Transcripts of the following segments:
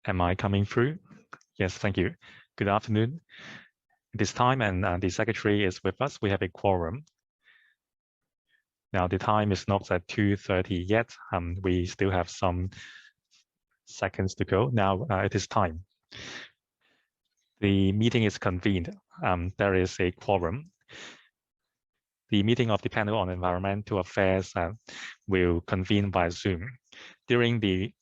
Am I coming through? Yes, thank you. Good afternoon. This time, and the secretary is with us. We have a quorum. Now, the time is not at 2:30 yet. We still have some seconds to go. Now, it is time. The meeting is convened. There is a quorum. The meeting of the panel on environmental affairs will convene by Zoom. During the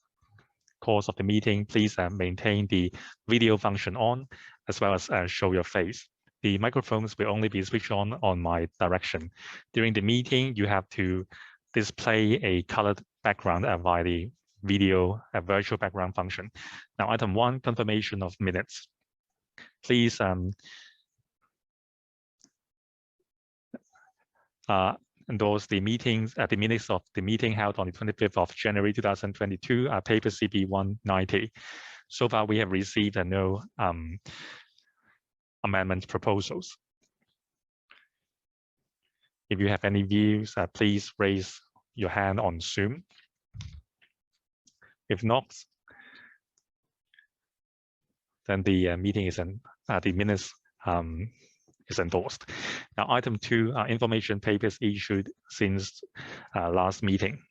course of the meeting, please maintain the video function on, as well as show your face. The microphones will only be switched on my direction. During the meeting, you have to display a colored background via the video virtual background function. Now, item 1, confirmation of minutes. Please endorse the minutes of the meeting held on the 25th of January 2022, paper CB 190. So far, we have received no amendment proposals. If you have any views, please raise your hand on Zoom. If not, then the meeting is the minutes is endorsed. Now, item 2, information papers issued since last meeting.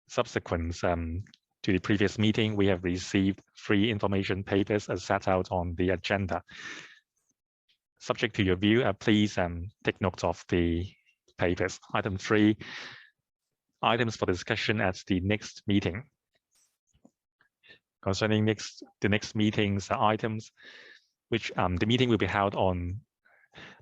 Subsequent to the previous meeting, we have received 3 information papers as set out on the agenda. Subject to your view, please take note of the papers. Item 3, items for discussion at the next meeting. Concerning the next meeting's items, which the meeting will be held on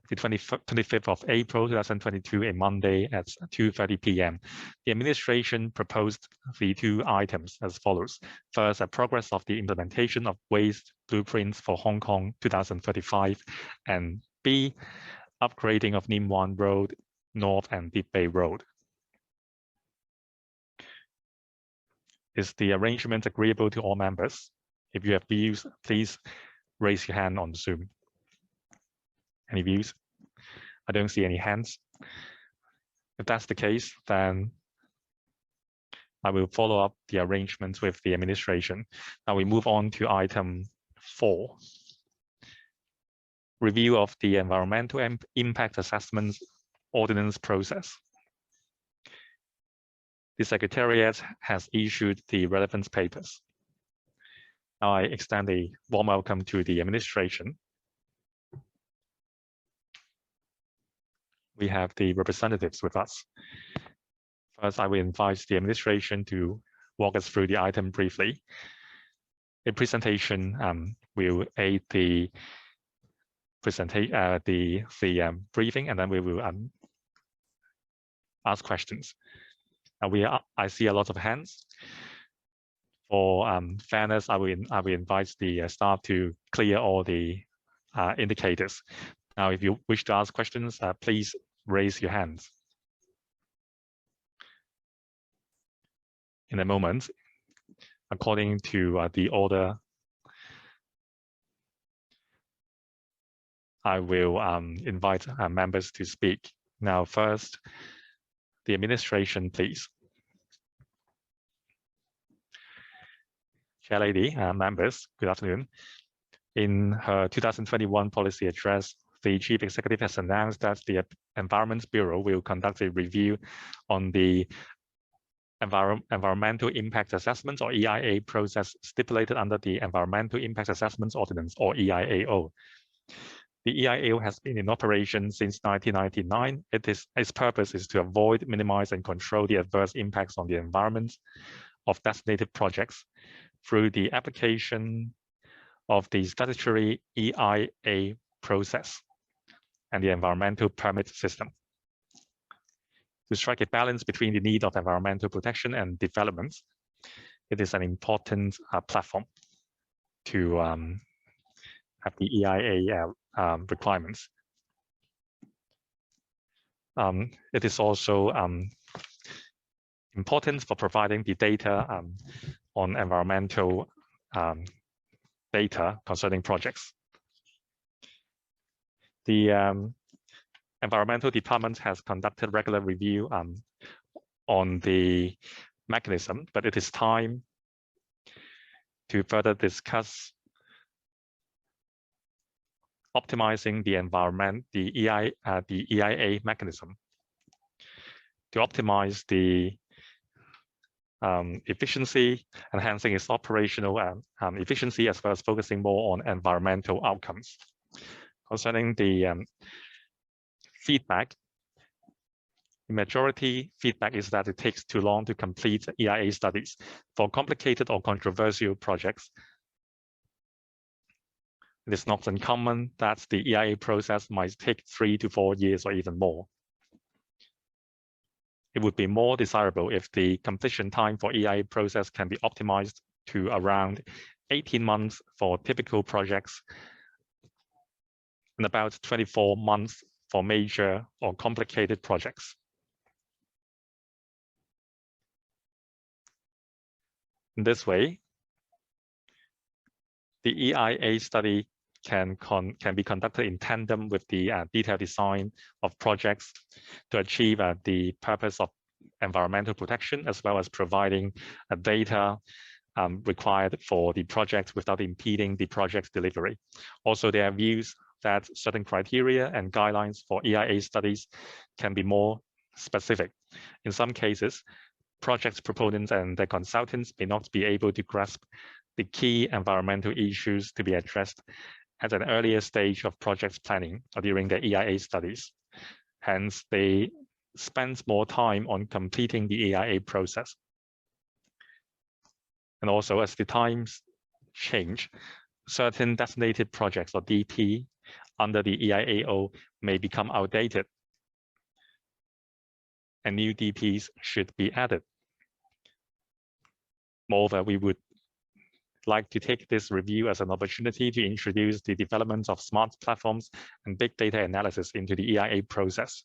the 25th of April 2022, a Monday at 2:30 p.m. The administration proposed the 2 items as follows. First, a progress of the implementation of waste blueprints for Hong Kong 2035, and B, upgrading of Nim Wan Road North and Deep Bay Road. Is the arrangement agreeable to all members? If you have views, please raise your hand on Zoom. Any views? I don't see any hands. If that's the case, then I will follow up the arrangements with the administration. Now we move on to item 4. Review of the environmental impact assessment ordinance process. The Secretariat has issued the relevant papers. Now I extend a warm welcome to the administration. We have the representatives with us. First, I will invite the administration to walk us through the item briefly. A presentation will aid the briefing, and then we will ask questions. I see a lot of hands. For fairness, I will invite the staff to clear all the indicators. Now, if you wish to ask questions, please raise your hands. In a moment, according to the order, I will invite members to speak. Now, first, the administration, please. Chair Lady, members, good afternoon. In her 2021 policy address, the Chief Executive has announced that the Environment Bureau will conduct a review on the Environmental Impact Assessments, or EIA, process stipulated under the Environmental Impact Assessments Ordinance, or EIAO. The EIAO has been in operation since 1999. Its purpose is to avoid, minimize, and control the adverse impacts on the environment of designated projects through the application of the statutory EIA process and the environmental permit system. To strike a balance between the need of environmental protection and development, it is an important platform to have the EIA requirements. It is also important for providing the data on environmental data concerning projects. The Environmental Department has conducted regular review on the mechanism, but it is time to further discuss optimizing the environment, the EIA mechanism, to optimize the efficiency, enhancing its operational efficiency, as well as focusing more on environmental outcomes. Concerning the feedback, the majority feedback is that it takes too long to complete EIA studies. For complicated or controversial projects, it is not uncommon that the EIA process might take 3 to 4 years or even more. It would be more desirable if the completion time for EIA process can be optimized to around 18 months for typical projects and about 24 months for major or complicated projects. In this way, the EIA study can be conducted in tandem with the detailed design of projects to achieve the purpose of environmental protection, as well as providing data required for the project without impeding the project's delivery. Also, there are views that certain criteria and guidelines for EIA studies can be more specific. In some cases, project proponents and their consultants may not be able to grasp the key environmental issues to be addressed at an earlier stage of project planning or during the EIA studies. Hence, they spend more time on completing the EIA process. And also, as the times change, certain designated projects or DP under the EIAO may become outdated, and new DPs should be added. Moreover, we would like to take this review as an opportunity to introduce the development of smart platforms and big data analysis into the EIA process.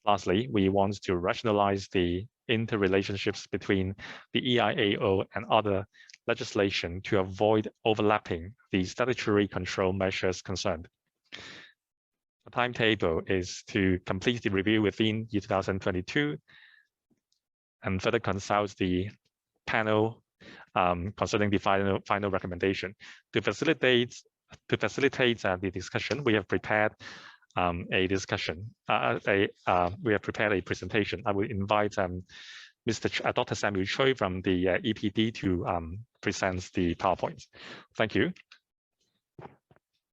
Lastly, we want to rationalize the interrelationships between the EIAO and other legislation to avoid overlapping the statutory control measures concerned. The timetable is to complete the review within 2022 and further consult the panel concerning the final recommendation. To facilitate the discussion, we have prepared a presentation. I will invite Dr. Samuel Choi from the EPD to present the PowerPoint. Thank you.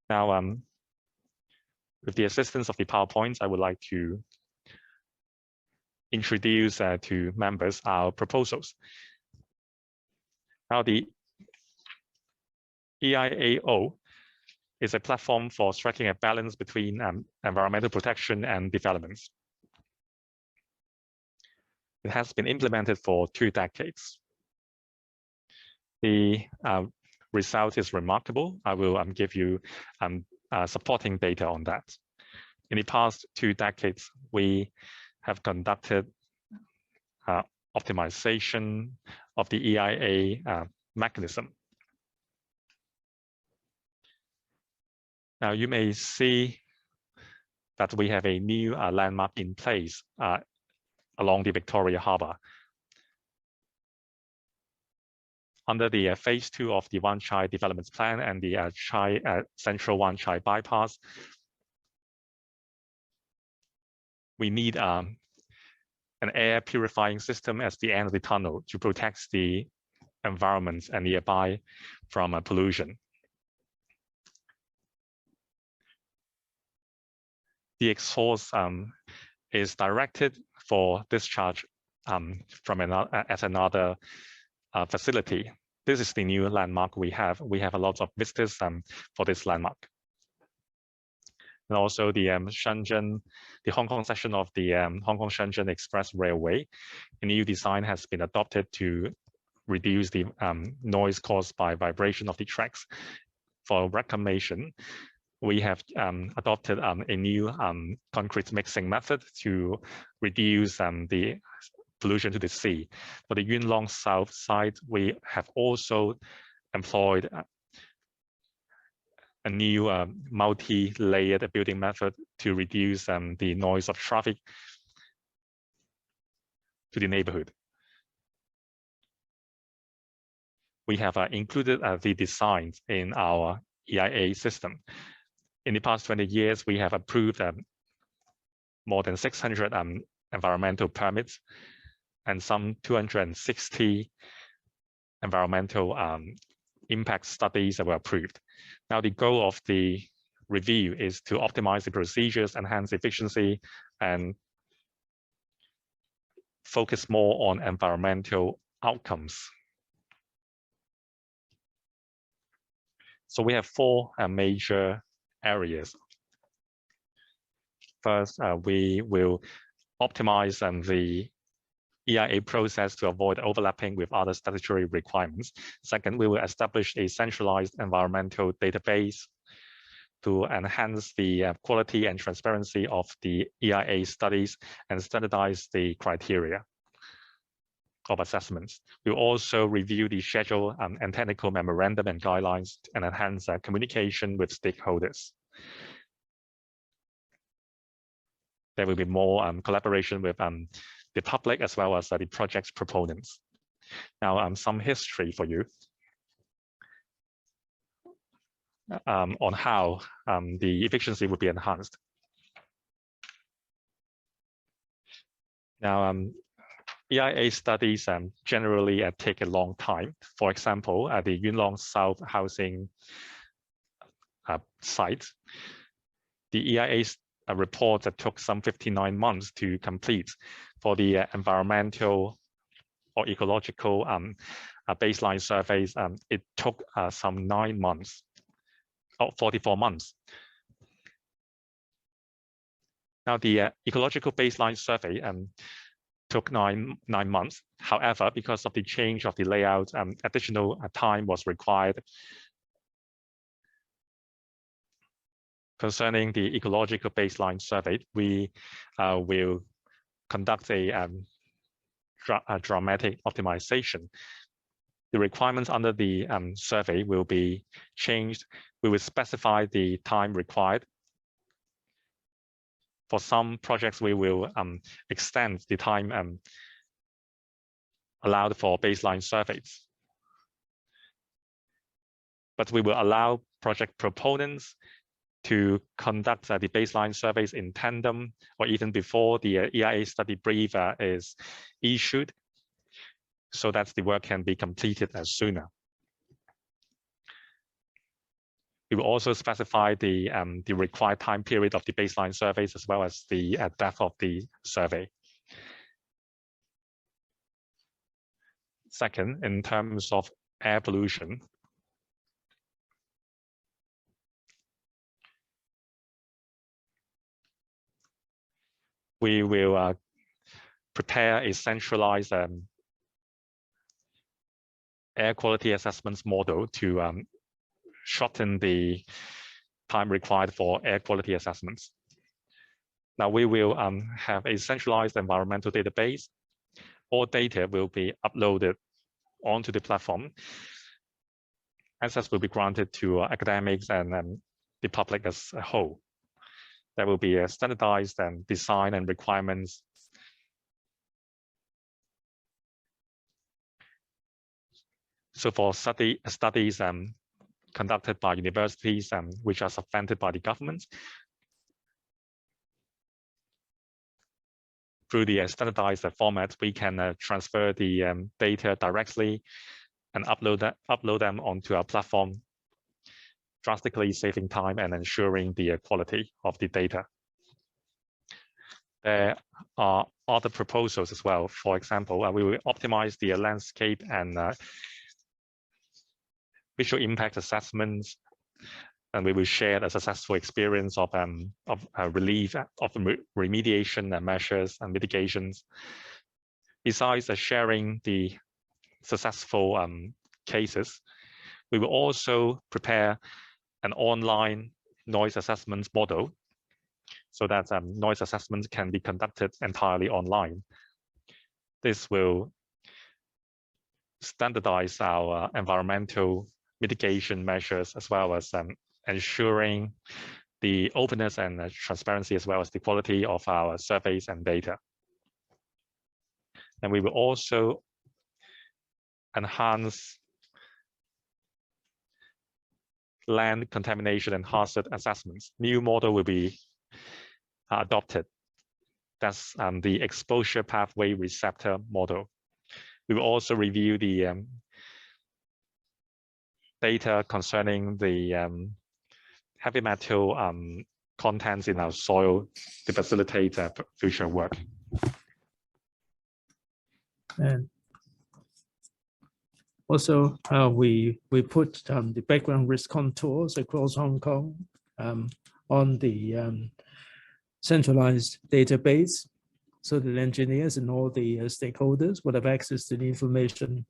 Now, with the assistance of the PowerPoint, I would like to introduce to members our proposals. Now, the EIAO is a platform for striking a balance between environmental protection and development. It has been implemented for 2 decades. The result is remarkable. I will give you supporting data on that. In the past 2 decades, we have conducted optimization of the EIA mechanism. Now, you may see that we have a new landmark in place along the Victoria Harbour. Under the phase 2 of the Wan Chai Development Plan and the Central Wan Chai Bypass, we need an air purifying system at the end of the tunnel to protect the environment and nearby from pollution. The exhaust is directed for discharge from another facility. This is the new landmark we have. We have a lot of visitors for this landmark. And also the Shenzhen, the Hong Kong section of the Hong Kong-Shenzhen Express Railway, a new design has been adopted to reduce the noise caused by vibration of the tracks. For reclamation, we have adopted a new concrete mixing method to reduce the pollution to the sea. For the Yuen Long South side, we have also employed a new multi-layered building method to reduce the noise of traffic to the neighborhood. we have included the designs in our EIA system. In the past 20 years, we have approved more than 600 environmental permits and some 260 environmental impact studies that were approved. Now, the goal of the review is to optimize the procedures, enhance efficiency, and focus more on environmental outcomes. So we have four major areas. First, we will optimize the EIA process to avoid overlapping with other statutory requirements. Second, we will establish a centralized environmental database to enhance the quality and transparency of the EIA studies and standardize the criteria of assessments. We'll also review the schedule and technical memorandum and guidelines and enhance communication with stakeholders. There will be more collaboration with the public as well as the project's proponents. Now, some history for you on how the efficiency would be enhanced. Now, EIA studies generally take a long time. For example, at the Yuen Long South housing site, the EIA report that took some 59 months to complete. For the environmental or ecological baseline surveys, it took some 9 months, or 44 months. Now, the ecological baseline survey took nine months. However, because of the change of the layout, additional time was required. Concerning the ecological baseline survey, we will conduct a dramatic optimization. The requirements under the survey will be changed. We will specify the time required. For some projects, we will extend the time allowed for baseline surveys. But we will allow project proponents to conduct the baseline surveys in tandem or even before the EIA study brief is issued, so that the work can be completed sooner. We will also specify the required time period of the baseline surveys as well as the depth of the survey. Second, in terms of air pollution, we will prepare a centralized air quality assessments model to shorten the time required for air quality assessments. Now, we will have a centralized environmental database. All data will be uploaded onto the platform. Access will be granted to academics and the public as a whole. There will be a standardized design and requirements. So for studies conducted by universities which are subvented by the government, through the standardized format, we can transfer the data directly and upload them onto our platform, drastically saving time and ensuring the quality of the data. There are other proposals as well. For example, we will optimize the landscape and visual impact assessments, and we will share a successful experience of relief of remediation measures and mitigations. Besides sharing the successful cases, we will also prepare an online noise assessment model so that noise assessments can be conducted entirely online. This will standardize our environmental mitigation measures as well as ensuring the openness and transparency as well as the quality of our surveys and data. And we will also enhance land contamination and hazard assessments. New model will be adopted. That's the exposure pathway receptor model. We will also review the data concerning the heavy metal contents in our soil to facilitate future work. And also, we put the background risk contours across Hong Kong on the centralized database, so that engineers and all the stakeholders would have access to the information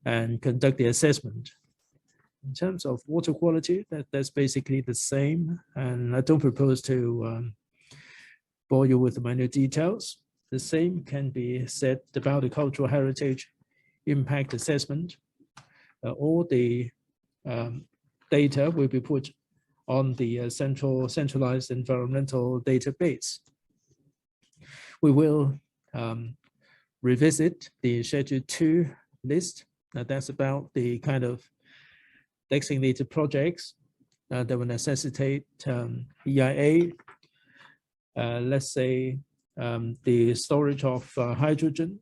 and conduct the assessment. In terms of water quality, that's basically the same, and I don't propose to bore you with the minute details. The same can be said about the cultural heritage impact assessment. All the data will be put on the centralized environmental database. We will revisit the Schedule 2 list. That's about the kind of designated projects that will necessitate EIA. Let's say the storage of hydrogen.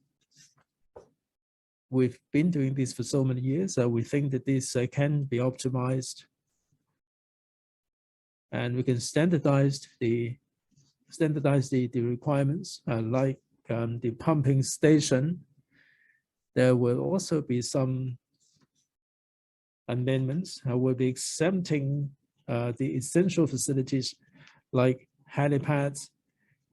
We've been doing this for so many years. We think that this can be optimized, and we can standardize the requirements, like the pumping station. There will also be some amendments. We'll be exempting the essential facilities like helipads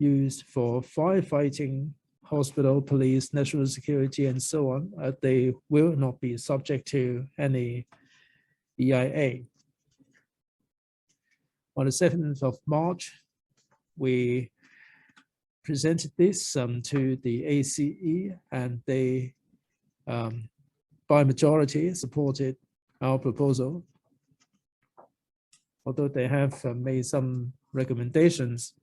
used for firefighting, hospital, police, national security, and so on. They will not be subject to any EIA. On the 7th of March, we presented this to the ACE, and they, by majority, supported our proposal. Although they have made some recommendations,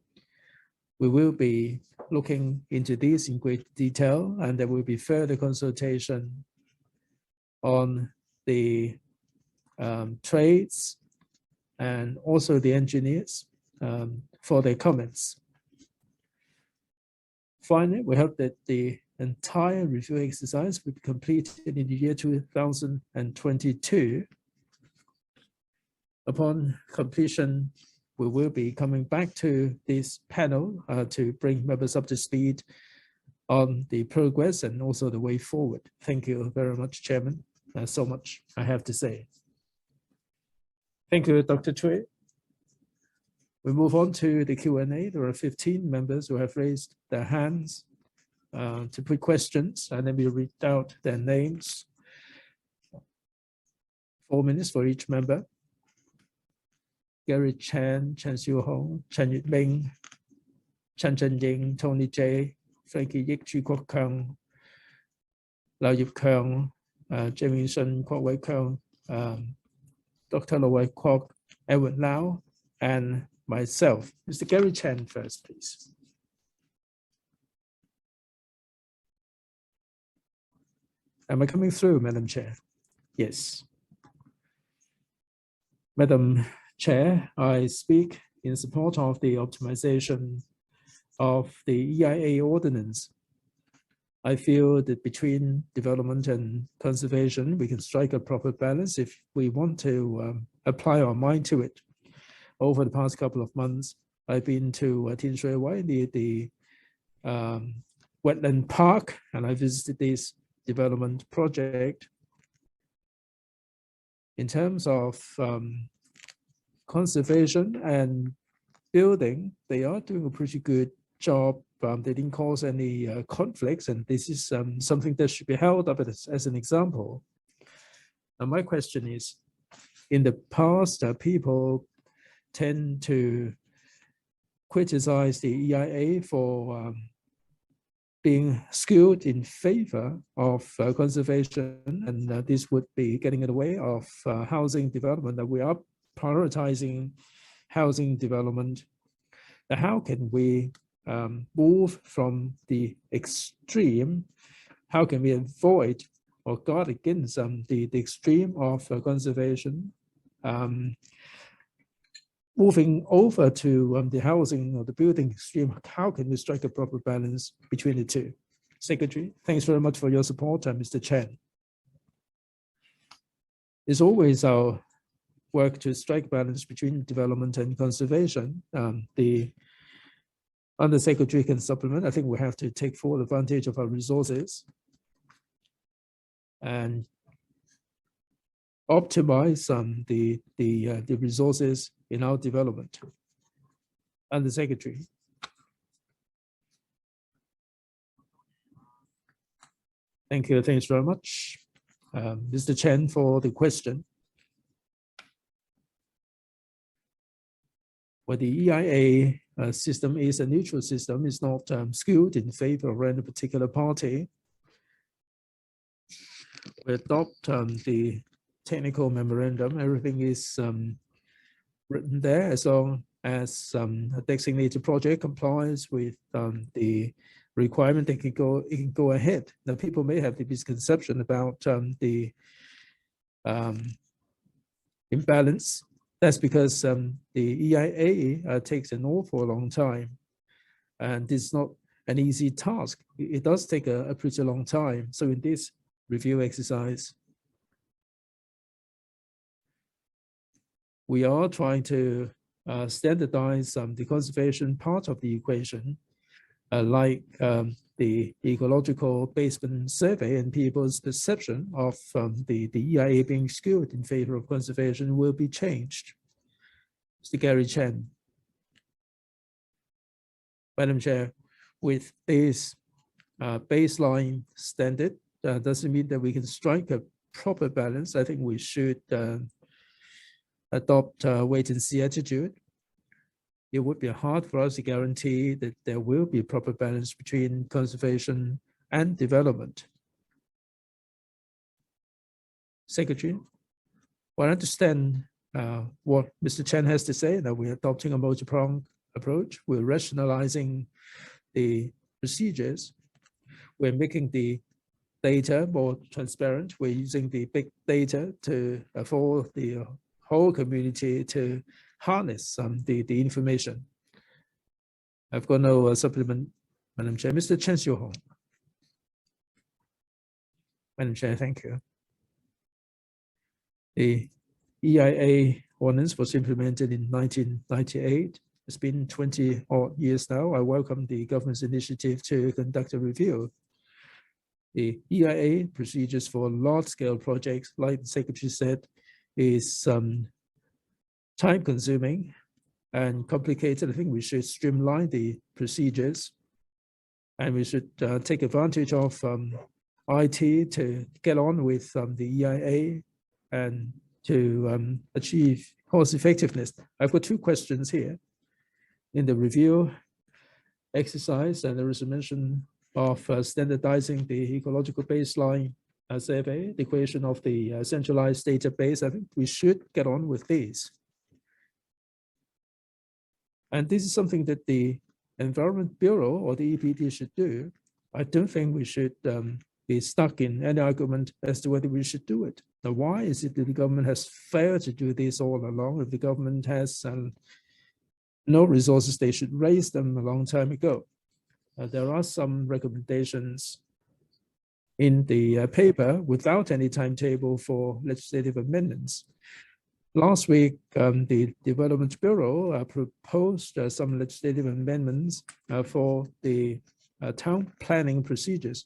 we will be looking into these in great detail, and there will be further consultation on the trades and also the engineers for their comments. Finally, we hope that the entire review exercise will be completed in the year 2022. Upon completion, we will be coming back to this panel to bring members up to speed on the progress and also the way forward. Thank you very much, Chairman. So much I have to say. Thank you, Dr. Cui. We move on to the Q&A. There are 15 members who have raised their hands to put questions, and then we read out their names. 4 minutes for each member. Gary Chan, Chen Xiu Hong, Chen Yut Ming, Chen Chen Ying, Tony J, Frankie Yik, Chu Kwok Kang, Lau Yip Kang, Jamie Sun, Kwok Wei Kang, Dr. Lo Wei Kwok, Edward Lau, and myself. Mr. Gary Chan first, please. Am I coming through, Madam Chair? Yes. Madam Chair, I speak in support of the optimization of the EIA ordinance. I feel that between development and conservation, we can strike a proper balance if we want to apply our mind to it. Over the past couple of months, I've been to Tin Shui Wai, near the wetland park, and I visited this development project. In terms of conservation and building, they are doing a pretty good job. They didn't cause any conflicts, and this is something that should be held up as an example. Now, my question is, in the past, people tend to criticize the EIA for being skewed in favor of conservation, and this would be getting in the way of housing development, that we are prioritizing housing development. Now, how can we move from the extreme? How can we avoid or guard against the extreme of conservation Moving over to the housing or the building stream, how can we strike a proper balance between the two? Secretary, thanks very much for your support, Mr. Chen. It's always our work to strike balance between development and conservation. The Undersecretary can supplement. I think we have to take full advantage of our resources and optimize the resources in our development. Undersecretary. Thank you. Thanks very much, Mr. Chen, for the question. Well, the EIA system is a neutral system. It's not skewed in favor of any particular party. We adopt the technical memorandum. Everything is written there as long as a designated project complies with the requirement. It can go ahead. Now, people may have the misconception about the imbalance. That's because the EIA takes an awful long time, and it's not an easy task. It does take a pretty long time. So in this review exercise, we are trying to standardize the conservation part of the equation, like the ecological basement survey, and people's perception of the EIA being skewed in favor of conservation will be changed. Mr. Gary Chen. Madam Chair, with this baseline standard, doesn't mean that we can strike a proper balance. I think we should adopt a wait-and-see attitude. It would be hard for us to guarantee that there will be a proper balance between conservation and development. Secretary, well, I understand what Mr. Chen has to say, that we're adopting a multi-pronged approach. We're rationalizing the procedures. We're making the data more transparent. We're using the big data for the whole community to harness the information. I've got no supplement, Madam Chair. Mr. Chen Xiuhong. Madam Chair, thank you. The EIA ordinance was implemented in 1998. It's been 20 odd years now. I welcome the government's initiative to conduct a review. The EIA procedures for large-scale projects, like the Secretary said, is time-consuming and complicated. I think we should streamline the procedures, and we should take advantage of IT to get on with the EIA and to achieve cost effectiveness. I've got two questions here. In the review exercise, and there is a mention of standardizing the ecological baseline survey, the creation of the centralized database. I think we should get on with these. And this is something that the Environment Bureau or the EPD should do. I don't think we should be stuck in any argument as to whether we should do it. Now, why is it that the government has failed to do this all along? If the government has no resources, they should raise them a long time ago. There are some recommendations in the paper without any timetable for legislative amendments. Last week, the Development Bureau proposed some legislative amendments for the town planning procedures.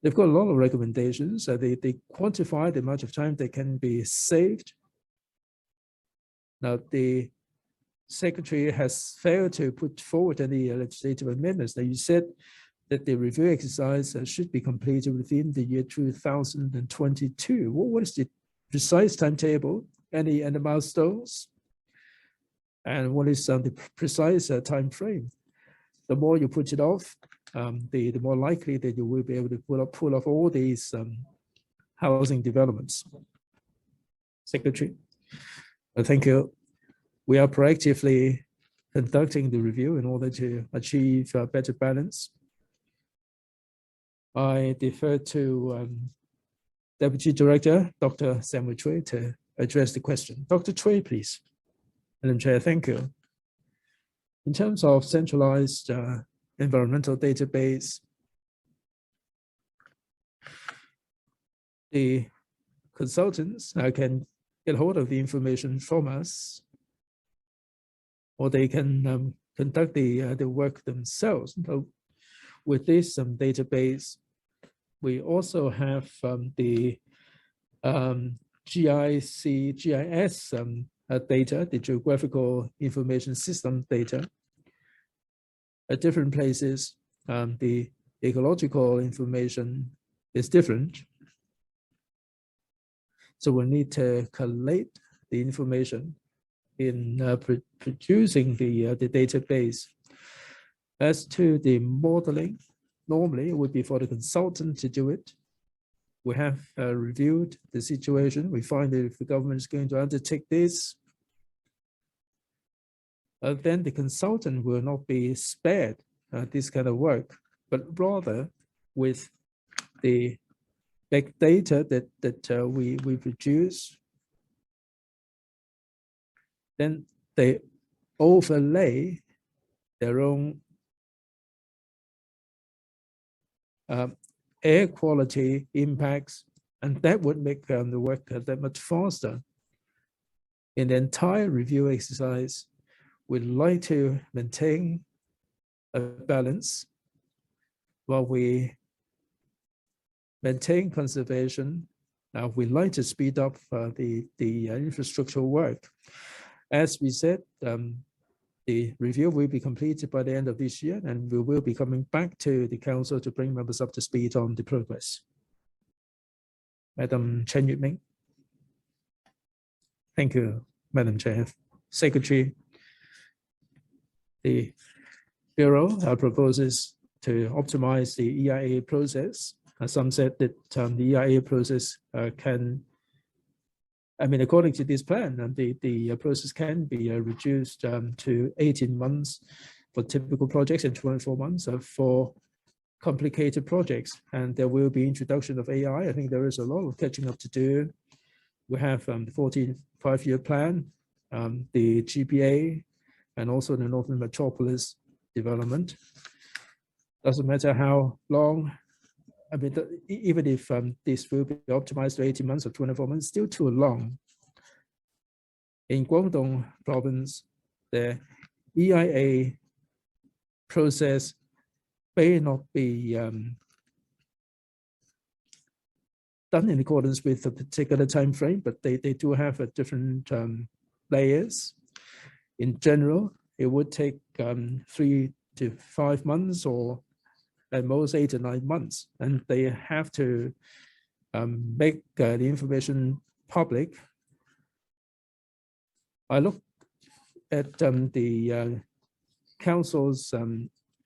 They've got a lot of recommendations. They quantify the amount of time that can be saved. Now, the Secretary has failed to put forward any legislative amendments. Now, you said that the review exercise should be completed within the year 2022. What is the precise timetable? Any milestones? And what is the precise time frame? The more you put it off, the more likely that you will be able to pull off all these housing developments. Secretary, thank you. We are proactively conducting the review in order to achieve a better balance. I defer to Deputy Director, Dr. Samuel Choi, to address the question. Dr. Cui, please. Madam Chair, thank you. In terms of centralized environmental database, the consultants can get hold of the information from us, or they can conduct the work themselves. So with this database, we also have the GIS data, the geographical information system data. At different places, the ecological information is different. So we need to collate the information in producing the database. As to the modeling, normally it would be for the consultant to do it. We have reviewed the situation. We find that if the government is going to undertake this, then the consultant will not be spared this kind of work, but rather with the big data that we produce, then they overlay their own air quality impacts, and that would make the work that much faster. In the entire review exercise, we'd like to maintain a balance while we maintain conservation. We'd like to speed up the infrastructural work. As we said, the review will be completed by the end of this year, and we will be coming back to the council to bring members up to speed on the progress. Madam Chen Yutming. Thank you, Madam Chair. Secretary, the Bureau proposes to optimize the EIA process. Some said that the EIA process according to this plan, the process can be reduced to 18 months for typical projects and 24 months for complicated projects. And there will be introduction of AI. I think there is a lot of catching up to do. We have the 45-year plan, the GPA, and also the Northern Metropolis development. Doesn't matter how long. Even if this will be optimized to 18 months or 24 months, still too long. In Guangdong province, the EIA process may not be done in accordance with a particular time frame, but they do have a different layers. In general, it would take 3 to 5 months, or at most 8 to 9 months, and they have to make the information public. I look at the council's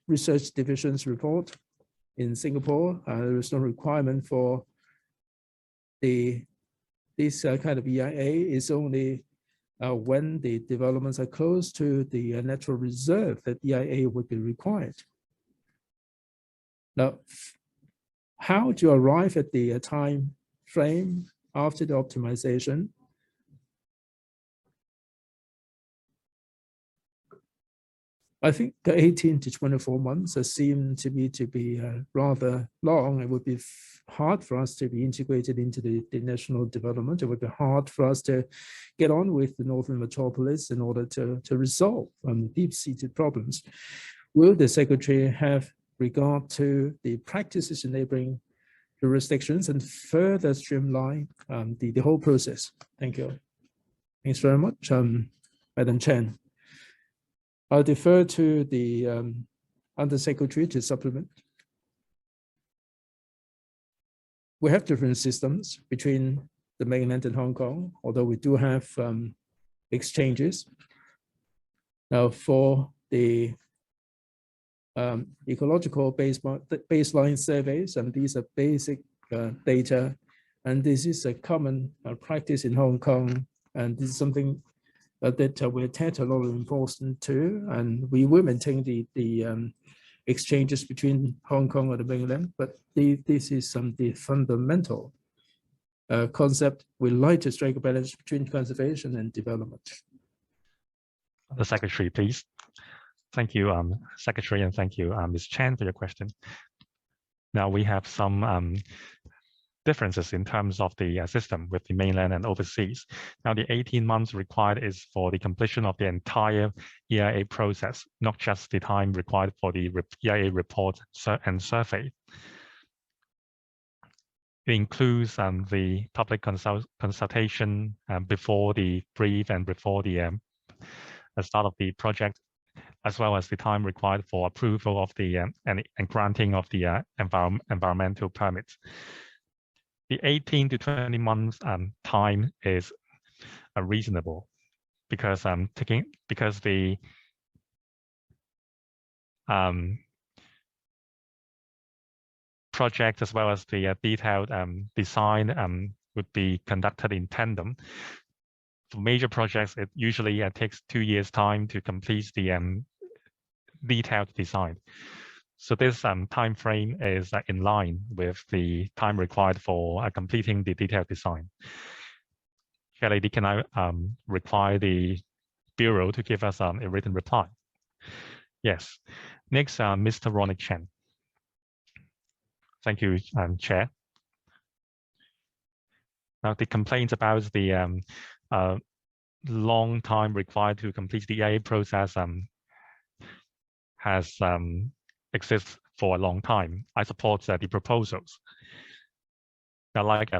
research division's report in Singapore. There is no requirement for this kind of EIA. Is only when the developments are close to the natural reserve that EIA would be required. Now, how do you arrive at the time frame after the optimization? I think the 18 to 24 months seem to me to be rather long. It would be hard for us to be integrated into the national development. It would be hard for us to get on with the Northern Metropolis in order to resolve deep-seated problems. Will the Secretary have regard to the practices in neighboring jurisdictions and further streamline the whole process? Thank you. Thanks very much, Madam Chen. I'll defer to the Undersecretary to supplement. We have different systems between the mainland and Hong Kong, although we do have exchanges. Now, for the ecological baseline surveys, and these are basic data, and this is a common practice in Hong Kong, and this is something that we attach a lot of importance to, and we will maintain the exchanges between Hong Kong and the mainland, but this is the fundamental concept, we like to strike a balance between conservation and development. The Secretary, please. Thank you, Secretary, and thank you, Ms. Chan, for your question. Now we have some differences in terms of the system with the mainland and overseas. Now the 18 months required is for the completion of the entire EIA process, not just the time required for the EIA report and survey. It includes the public consultation before the brief and before the start of the project, as well as the time required for approval of the and granting of the environmental permits. The 18 to 20 months time is reasonable because the project as well as the detailed design would be conducted in tandem. For major projects, it usually takes 2 years' time to complete the detailed design. So this time frame is in line with the time required for completing the detailed design. Chair Lady, can I require the Bureau to give us a written reply? Yes. Next, Mr. Ronnie Chen. Thank you, Chair. Now, the complaints about the long time required to complete the EIA process has exists for a long time. I support the proposals. Now, like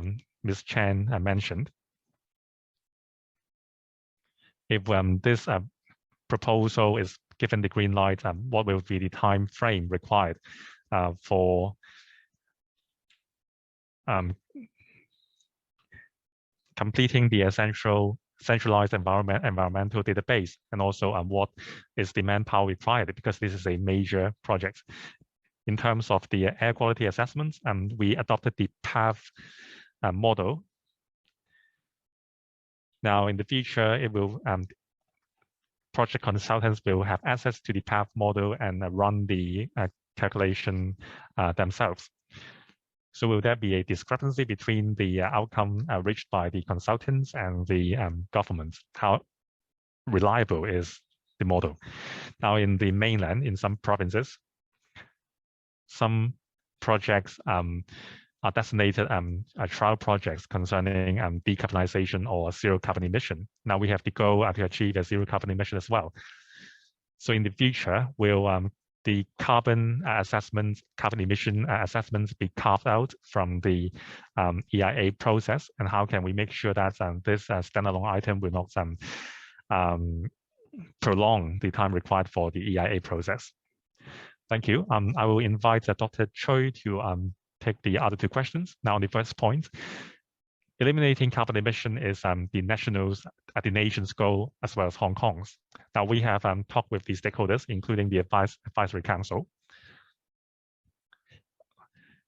Ms. Chan mentioned, if this proposal is given the green light, what will be the time frame required for completing the centralized environmental database, and also what is the manpower required, because this is a major project. In terms of the air quality assessments, we adopted the PATH model. Now, in the future, it will project consultants will have access to the PATH model and run the calculation themselves. So will there be a discrepancy between the outcome reached by the consultants and the government? How reliable is the model? Now, in the mainland, in some provinces, some projects are designated trial projects concerning decarbonization or zero carbon emission. Now we have the goal to achieve a zero carbon emission as well. So in the future, will the carbon emission assessments be carved out from the EIA process, and how can we make sure that this standalone item will not prolong the time required for the EIA process? Thank you. I will invite Dr. Choi to take the other two questions. Now, on the first point, eliminating carbon emission is the nation's goal as well as Hong Kong's. Now, we have talked with the stakeholders, including the advisory council.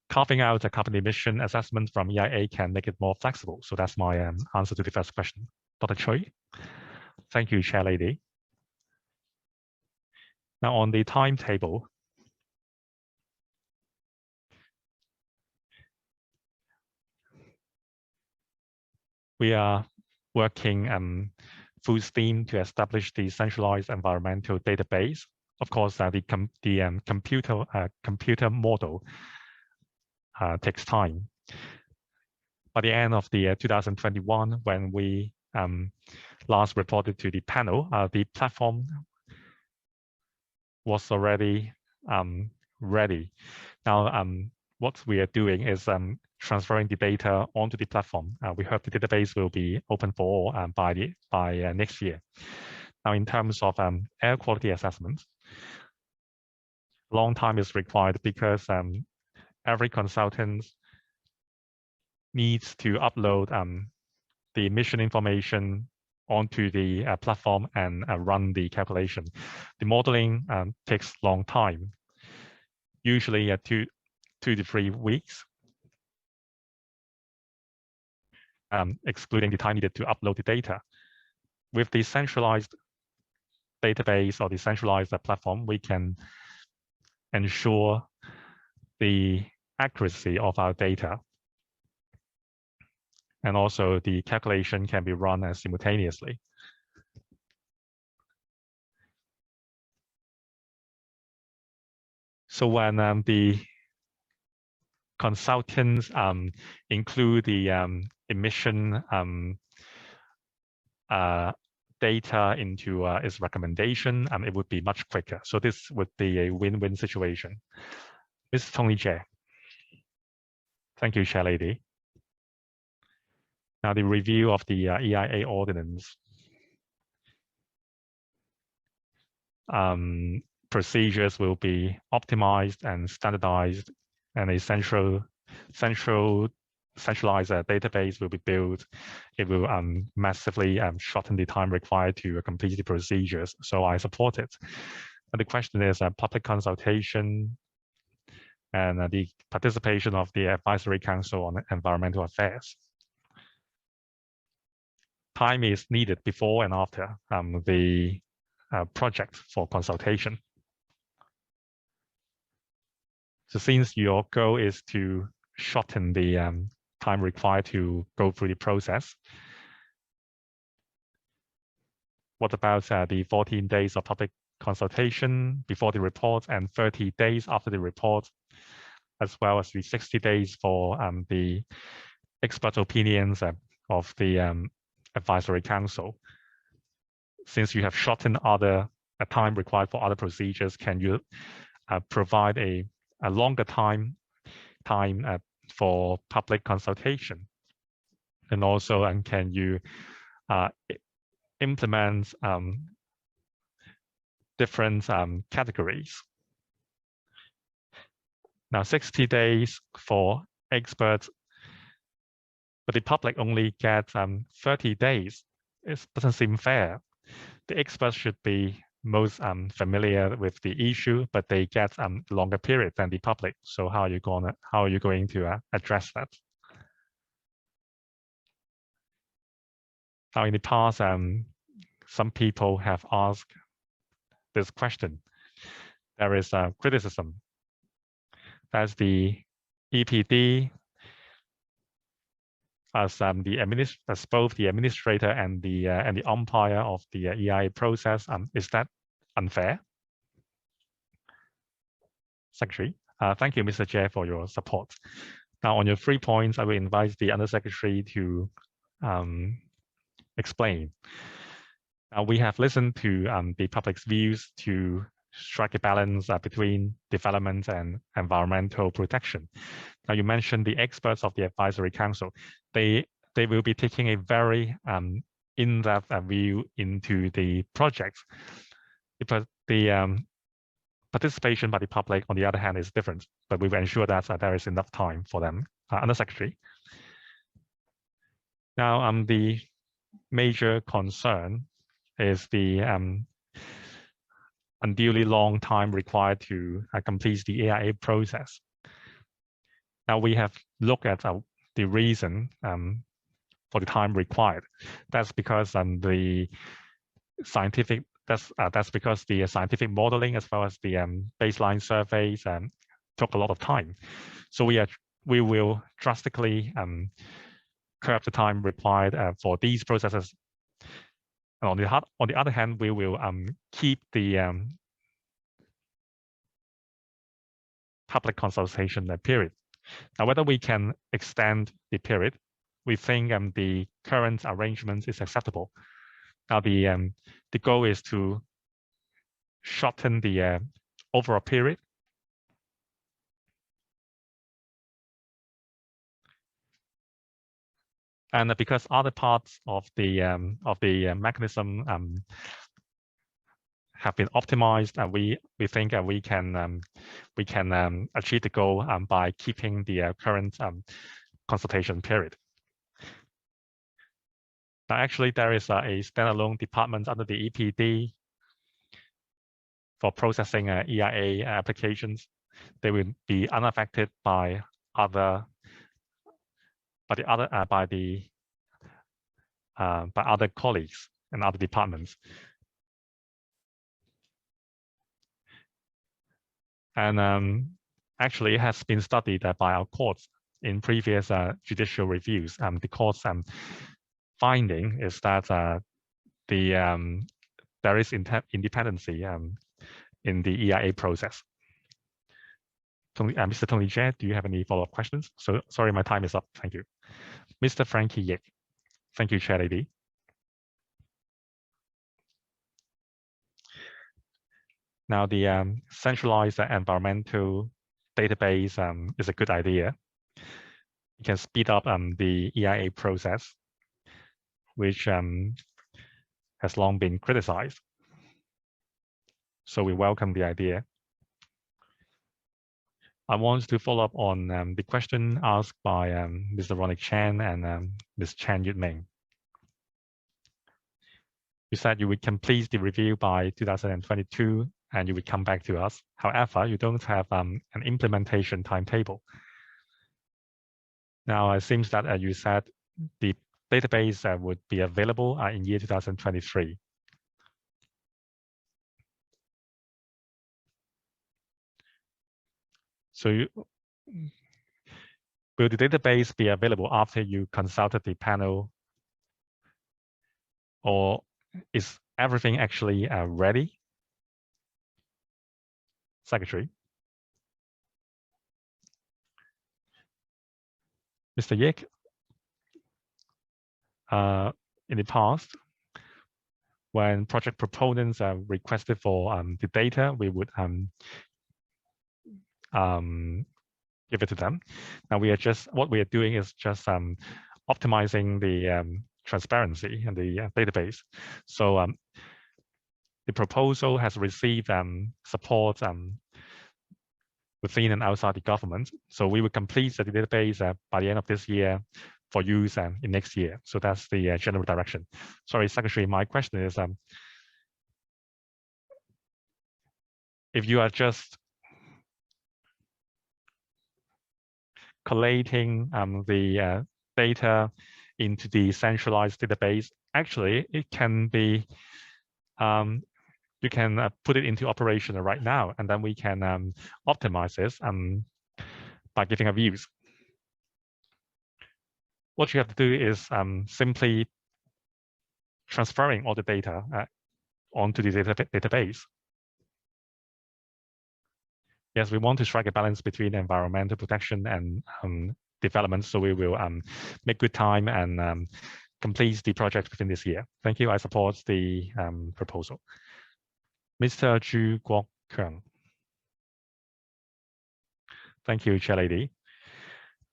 Carving out a carbon emission assessment from EIA can make it more flexible. So that's my answer to the first question. Dr. Choi. Thank you, Chair Lady. Now, on the timetable, we are working full steam to establish the centralized environmental database. Of course, the computer model takes time. By the end of the 2021, when we last reported to the panel, the platform was already ready. Now, what we are doing is transferring the data onto the platform. We hope the database will be open for all by next year. Now, in terms of air quality assessment, long time is required because every consultant needs to upload the emission information onto the platform and run the calculation. The modeling takes long time, usually 2 to 3 weeks, excluding the time needed to upload the data. With the centralized database or the centralized platform, we can ensure the accuracy of our data. And also the calculation can be run simultaneously. So when the consultants include the emission data into its recommendation, it would be much quicker. So this would be a win-win situation. Ms. Tony Jie. Thank you, Chair Lady. Now the review of the EIA ordinance. Procedures will be optimized and standardized, and a centralized database will be built. It will massively shorten the time required to complete the procedures. So I support it. And the question is public consultation and the participation of the Advisory Council on Environmental Affairs. Time is needed before and after the project for consultation. So since your goal is to shorten the time required to go through the process, what about the 14 days of public consultation before the report and 30 days after the report, as well as the 60 days for the expert opinions of the Advisory Council? Since you have shortened other time required for other procedures, can you provide a longer time for public consultation? And also, can you implement different categories? Now, 60 days for experts, but the public only gets 30 days. It doesn't seem fair. The experts should be most familiar with the issue, but they get longer period than the public. So how are you going to address that? Now, in the past, some people have asked this question. There is a criticism as the EPD, as both the administrator and the umpire of the EIA process. Is that unfair? Secretary, thank you, Mr. Chair, for your support. Now, on your 3 points, I will invite the Undersecretary to explain. Now, we have listened to the public's views to strike a balance between development and environmental protection. Now, you mentioned the experts of the Advisory Council. They will be taking a very in-depth view into the project. Because the participation by the public, on the other hand, is different, but we will ensure that there is enough time for them. Undersecretary. Now, the major concern is the unduly long time required to complete the AIA process. Now, we have looked at the reason for the time required. That's because the scientific scientific modeling as well as the baseline surveys took a lot of time. So we will drastically curb the time required for these processes. And on the other hand, we will keep the public consultation period. Now, whether we can extend the period, we think the current arrangement is acceptable. Now, the goal is to shorten the overall period. And because other parts of the mechanism have been optimized, and we think we can achieve the goal by keeping the current consultation period. Now, actually, there is a standalone department under the EPD for processing EIA applications. They will be unaffected by other colleagues and other departments. And actually, it has been studied by our courts in previous judicial reviews, the court's finding is that there is independency in the EIA process. Mr. Tony Jie, do you have any follow-up questions? So sorry, my time is up. Thank you. Mr. Frankie Yik. Thank you, Chair Lady. Now, the centralized environmental database is a good idea. It can speed up the EIA process, which has long been criticized. So we welcome the idea. I want to follow up on the question asked by Mr. Ronnie Chan and Ms. Chan Yutming. You said you would complete the review by 2022 and you would come back to us. However, you don't have an implementation timetable. Now, it seems that you said the database would be available in year 2023. So will the database be available after you consulted the panel, or is everything actually ready? Secretary. Mr. Yik, in the past, when project proponents requested for the data, we would give it to them. Now what we are doing is just optimizing the transparency in the database. So the proposal has received support within and outside the government. So we will complete the database by the end of this year for use in next year. So that's the general direction. Sorry, Secretary, my question is, if you are just collating the data into the centralized database, actually it can be, you can put it into operation right now, and then we can optimize this by giving a views. What you have to do is simply transferring all the data onto the database. Yes, we want to strike a balance between environmental protection and development, so we will make good time and complete the project within this year. Thank you. I support the proposal. Mr. Zhu Guoqiang. Thank you, Chair Lady.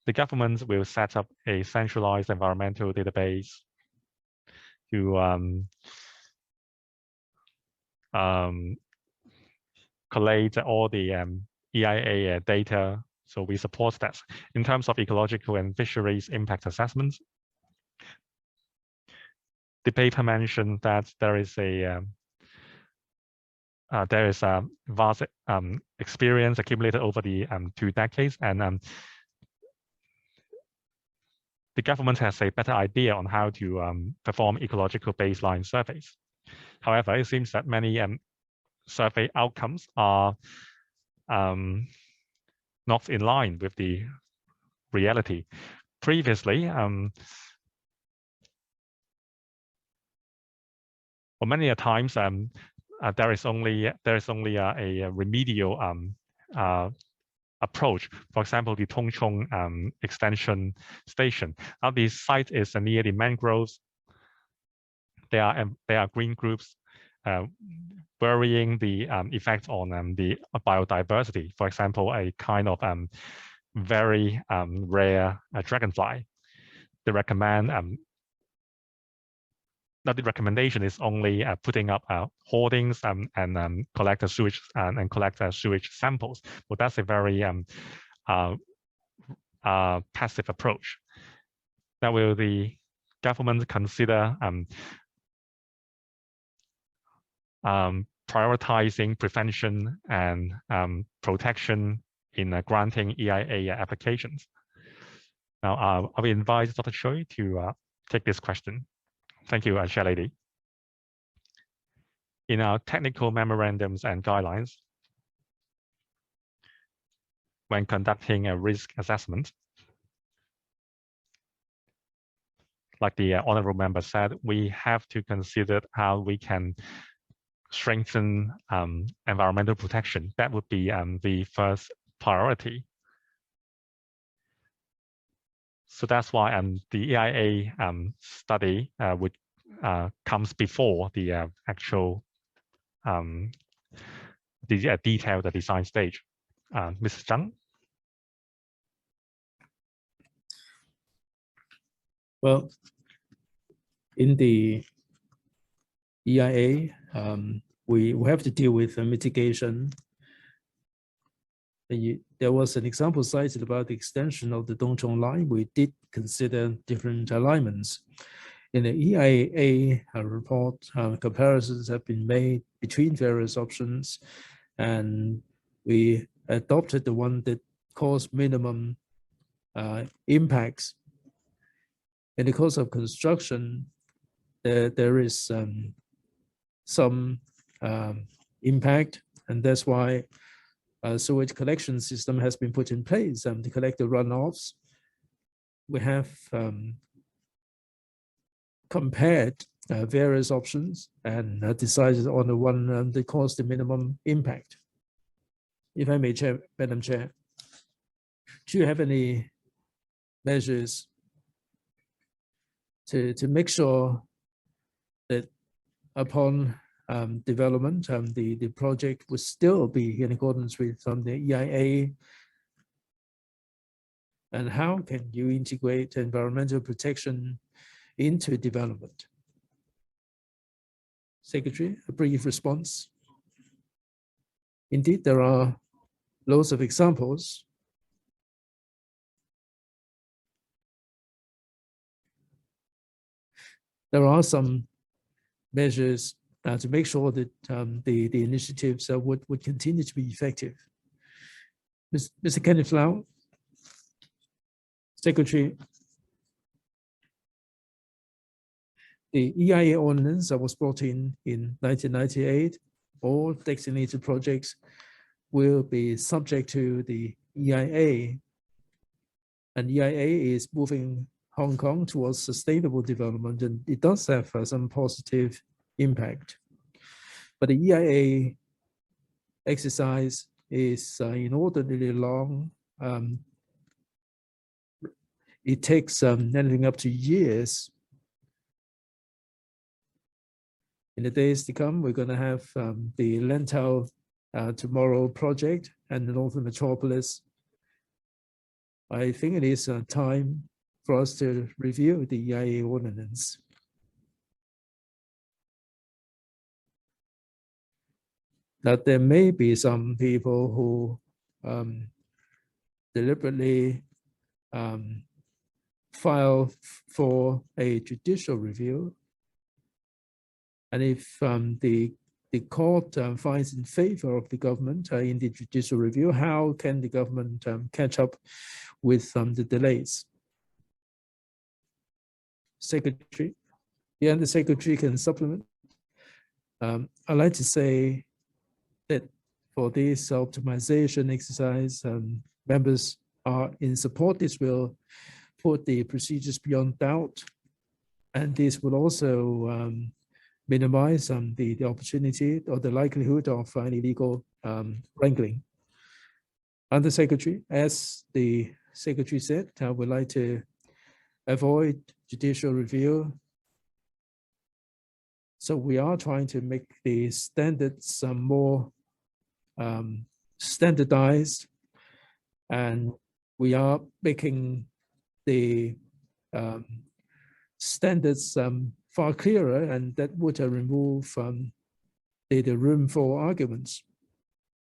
The government will set up a centralized environmental database to collate all the EIA data, so we support that. In terms of ecological and fisheries impact assessments, the paper mentioned that there is a vast experience accumulated over the 2 decades, and the government has a better idea on how to perform ecological baseline surveys. However, it seems that many survey outcomes are not in line with the reality. Previously, or many a times, there is only a remedial approach. For example, the Tongchong extension station. Now, the site is near the mangroves. There are green groups varying the effect on the biodiversity. For example, a kind of very rare dragonfly. The recommendation is only putting up hoardings and collect sewage and collect sewage samples. Well, that's a very passive approach. Now, will the government consider prioritizing prevention and protection in granting EIA applications? Now, I will invite Dr. Choi to take this question. Thank you, Chair Lady. In our technical memorandums and guidelines, when conducting a risk assessment, like the honorable member said, we have to consider how we can strengthen environmental protection. That would be the first priority. So that's why the EIA study would comes before the actual detailed design stage. Mr. ZHANG? Well, in the EIA, we have to deal with mitigation. There was an example cited about the extension of the Dongchong line. We did consider different alignments. In the EIA report, comparisons have been made between various options, and we adopted the one that caused minimum impacts. In the course of construction, there is some impact, and that's why a sewage collection system has been put in place to collect the runoffs. We have compared various options and decided on the one that caused the minimum impact. If I may, Madam Chair, do you have any measures to make sure that upon development, the project would still be in accordance with the EIA? And how can you integrate environmental protection into development? Secretary, a brief response. Indeed, there are loads of examples. There are some measures to make sure that the initiatives would continue to be effective. Mr. Kenneth Lau, Secretary. The EIA ordinance that was brought in 1998, all designated projects will be subject to the EIA. And EIA is moving Hong Kong towards sustainable development, and it does have some positive impact. But the EIA exercise is inordinately long. It takes anything up to years. In the days to come, we're going to have the Lantau Tomorrow project and the Northern Metropolis. I think it is time for us to review the EIA ordinance. That there may be some people who deliberately file for a judicial review. And if the court finds in favor of the government in the judicial review, how can the government catch up with the delays? Secretary, yeah, the Secretary can supplement. I'd like to say that for this optimization exercise, members are in support. This will put the procedures beyond doubt, and this will also minimize the opportunity or the likelihood of illegal wrangling. Under Secretary, as the Secretary said, I would like to avoid judicial review. So we are trying to make the standards more standardized, and we are making the standards far clearer, and that would remove the room for arguments.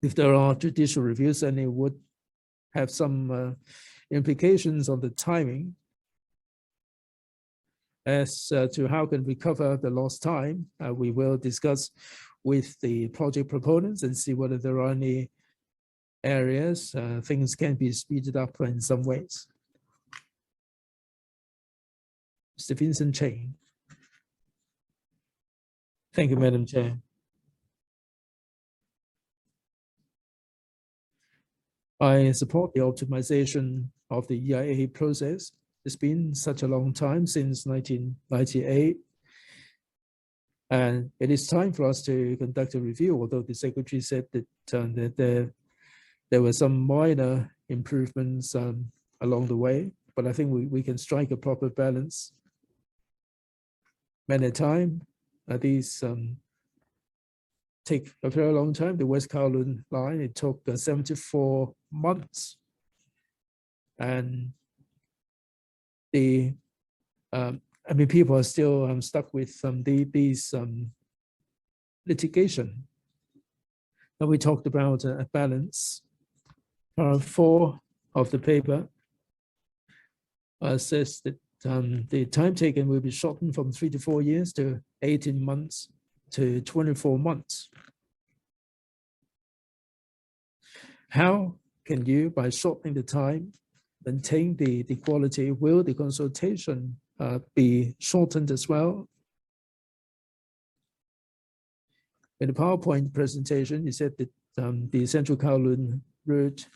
If there are judicial reviews, then it would have some implications on the timing as to how can we cover the lost time. We will discuss with the project proponents and see whether there are any areas things can be speeded up in some ways. Mr. Vincent Cheng. Thank you, Madam Chair. I support the optimization of the EIA process. It's been such a long time, since 1998. And it is time for us to conduct a review, although the secretary said that there were some minor improvements along the way, but I think we can strike a proper balance. Many times, these take a very long time. The West Kowloon line, it took 74 months. And I mean, people are still stuck with these litigation. Now we talked about a balance. Paragraph 4 of the paper says that the time taken will be shortened from 3 to 4 years to 18 months to 24 months. How can you, by shortening the time, maintain the quality? Will the consultation be shortened as well? In the PowerPoint presentation, you said that the Central Kowloon route,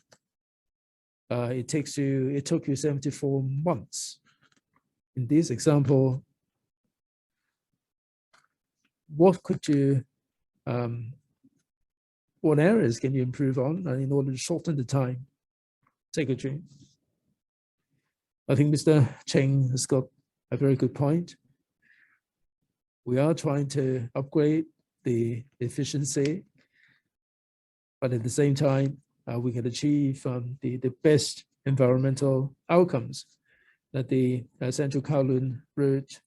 it took you 74 months. In this example, what could you, what areas can you improve on in order to shorten the time? Secretary. I think Mr. Cheng has got a very good point. We are trying to upgrade the efficiency, but at the same time, we can achieve the best environmental outcomes that the Central Kowloon route.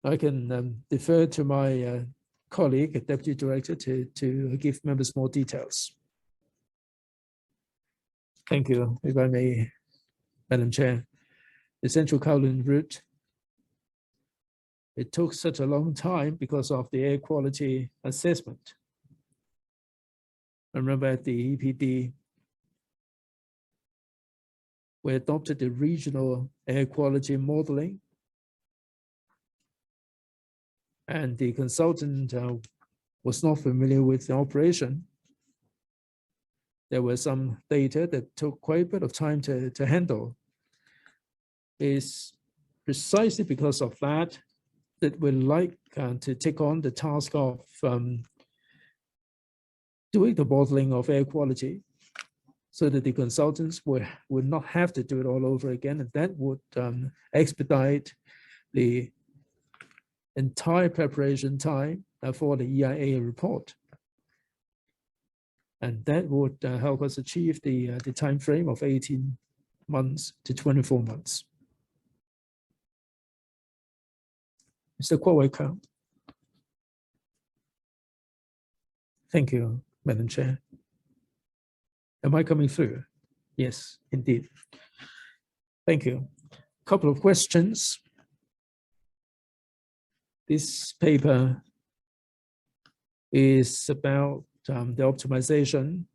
I can defer to my colleague, Deputy Director, to give members more details. Thank you, if I may, Madam Chair. The Central Kowloon route, it took such a long time because of the air quality assessment. I remember at the EPD, we adopted the regional air quality modeling, and the consultant was not familiar with the operation. There were some data that took quite a bit of time to handle. It's precisely because of that we like to take on the task of doing the modeling of air quality, so that the consultants would not have to do it all over again, and that would expedite the entire preparation time for the EIA report. And that would help us achieve the time frame of 18 months to 24 months. Mr. Kwok Wai-Keung. Thank you, Madam Chair. Am I coming through? Yes, indeed. Thank you. A couple of questions. This paper is about the optimization.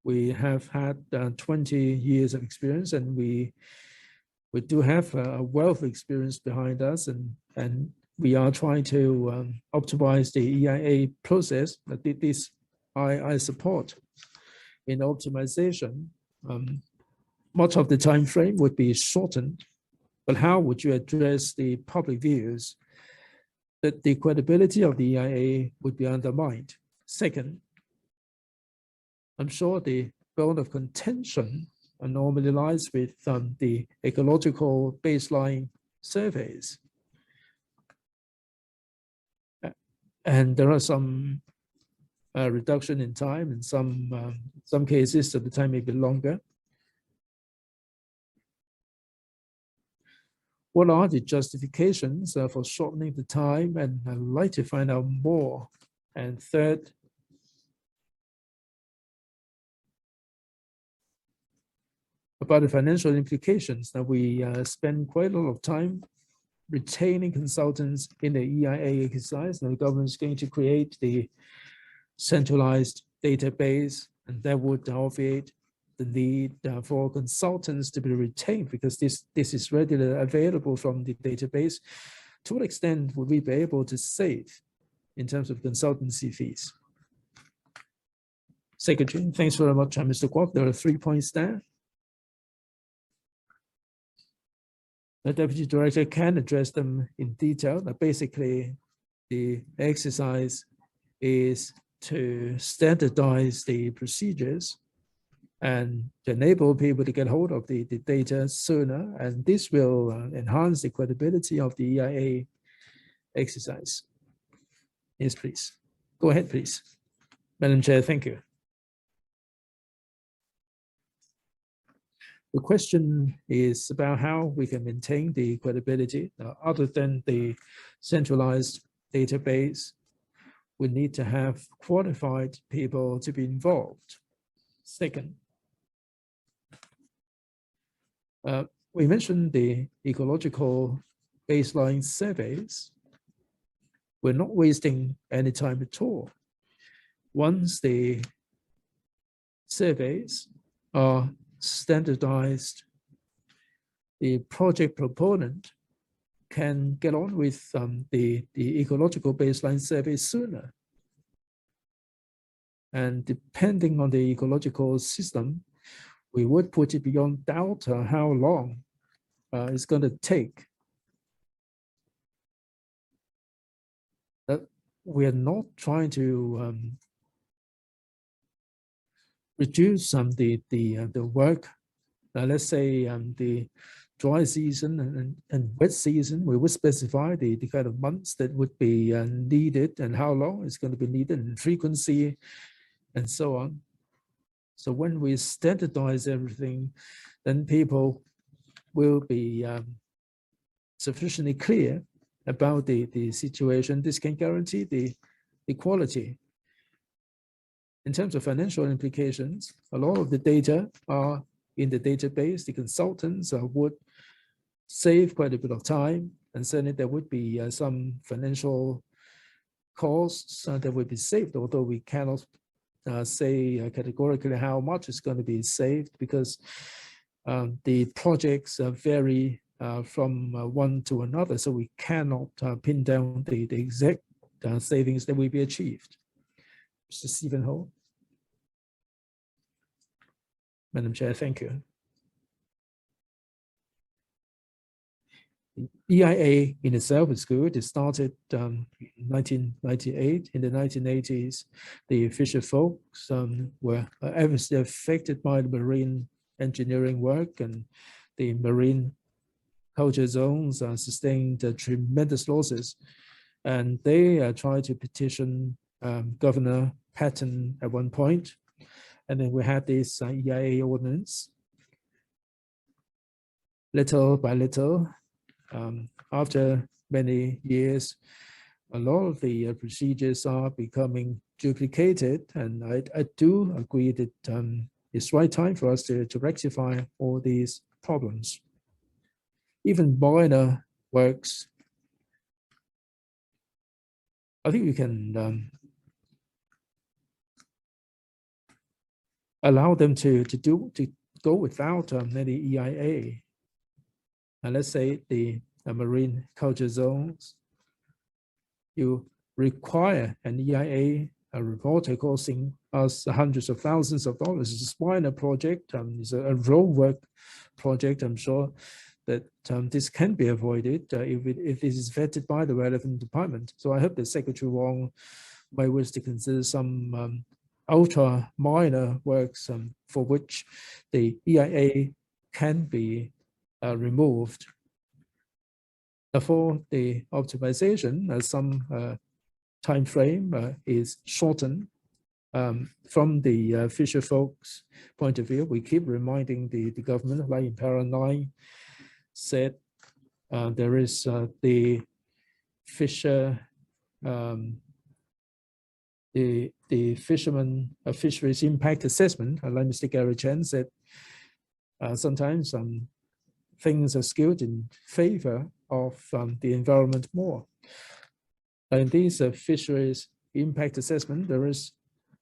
We have had 20 years of experience, and we do have a wealth of experience behind us, and we are trying to optimize the EIA process. This I support. In optimization, much of the time frame would be shortened, but how would you address the public views that the credibility of the EIA would be undermined? Second, I'm sure the bone of contention normally lies with the ecological baseline surveys. And there are some reduction in time, in some cases, so the time may be longer. What are the justifications for shortening the time? And I'd like to find out more. And third, about the financial implications. Now, we spend quite a lot of time retaining consultants in the EIA exercise. Now, the government is going to create the centralized database, and that would obviate the need for consultants to be retained, because this is readily available from the database. To what extent would we be able to save in terms of consultancy fees? Secretary, thanks very much, Mr. Kwok. There are 3 points there. The Deputy Director can address them in detail. Basically, the exercise is to standardize the procedures and to enable people to get hold of the data sooner. And this will enhance the credibility of the EIA exercise. Yes, please. Go ahead, please. Madam Chair, thank you. The question is about how we can maintain the credibility. Other than the centralized database, we need to have qualified people to be involved. Second, we mentioned the ecological baseline surveys. We're not wasting any time at all. Once the surveys are standardized, the project proponent can get on with the ecological baseline survey sooner. And depending on the ecological system, we would put it beyond doubt how long it's going to take. We are not trying to reduce the work. Let's say the dry season and wet season, we would specify the kind of months that would be needed and how long it's going to be needed and frequency and so on. So when we standardize everything, then people will be sufficiently clear about the situation. This can guarantee the quality. In terms of financial implications, a lot of the data are in the database. The consultants would save quite a bit of time, and certainly there would be some financial costs that would be saved, although we cannot say categorically how much is going to be saved, because the projects vary from one to another, so we cannot pin down the exact savings that will be achieved. Mr. Stephen Ho. Madam Chair, thank you. The EIA in itself is good. It started in 1998. In the 1980s, the fisher folks were adversely affected by the marine engineering work, and the marine culture zones sustained tremendous losses. And they tried to petition Governor Patton at one point. And then we had this EIA ordinance. Little by little, after many years, a lot of the procedures are becoming duplicated. And I do agree that it's right time for us to rectify all these problems. Even minor works, I think we can allow them to go without any EIA. And let's say the marine culture zones, you require an EIA report costing us hundreds of thousands of dollars. It's a minor project, it's a road work project. I'm sure that this can be avoided if this is vetted by the relevant department. So I hope that Secretary Wong might wish to consider some ultra minor works for which the EIA can be removed. For the optimization, some time frame is shortened. From the fisher folks' point of view, we keep reminding the government, like in Para 9 said, there is the fisher, the fisherman fisheries impact assessment. Like Mr. Gary Chen said, sometimes things are skewed in favor of the environment more. In these fisheries impact assessment, there is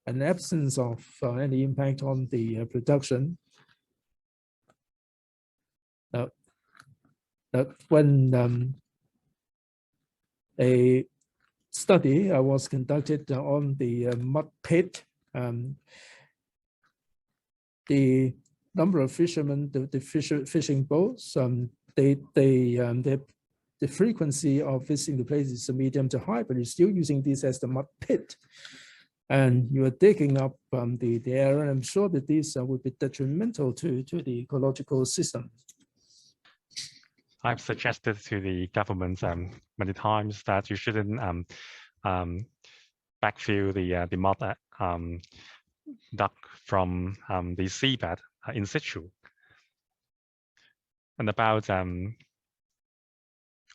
an absence of any impact on the production. When a study was conducted on the mud pit, the number of fishermen, the fishing boats the frequency of visiting the place is a medium to high, but you're still using this as the mud pit. And you are digging up the area, and I'm sure that this would be detrimental to the ecological system. I've suggested to the government many times that you shouldn't backfill the mud dug from the seabed in situ. And about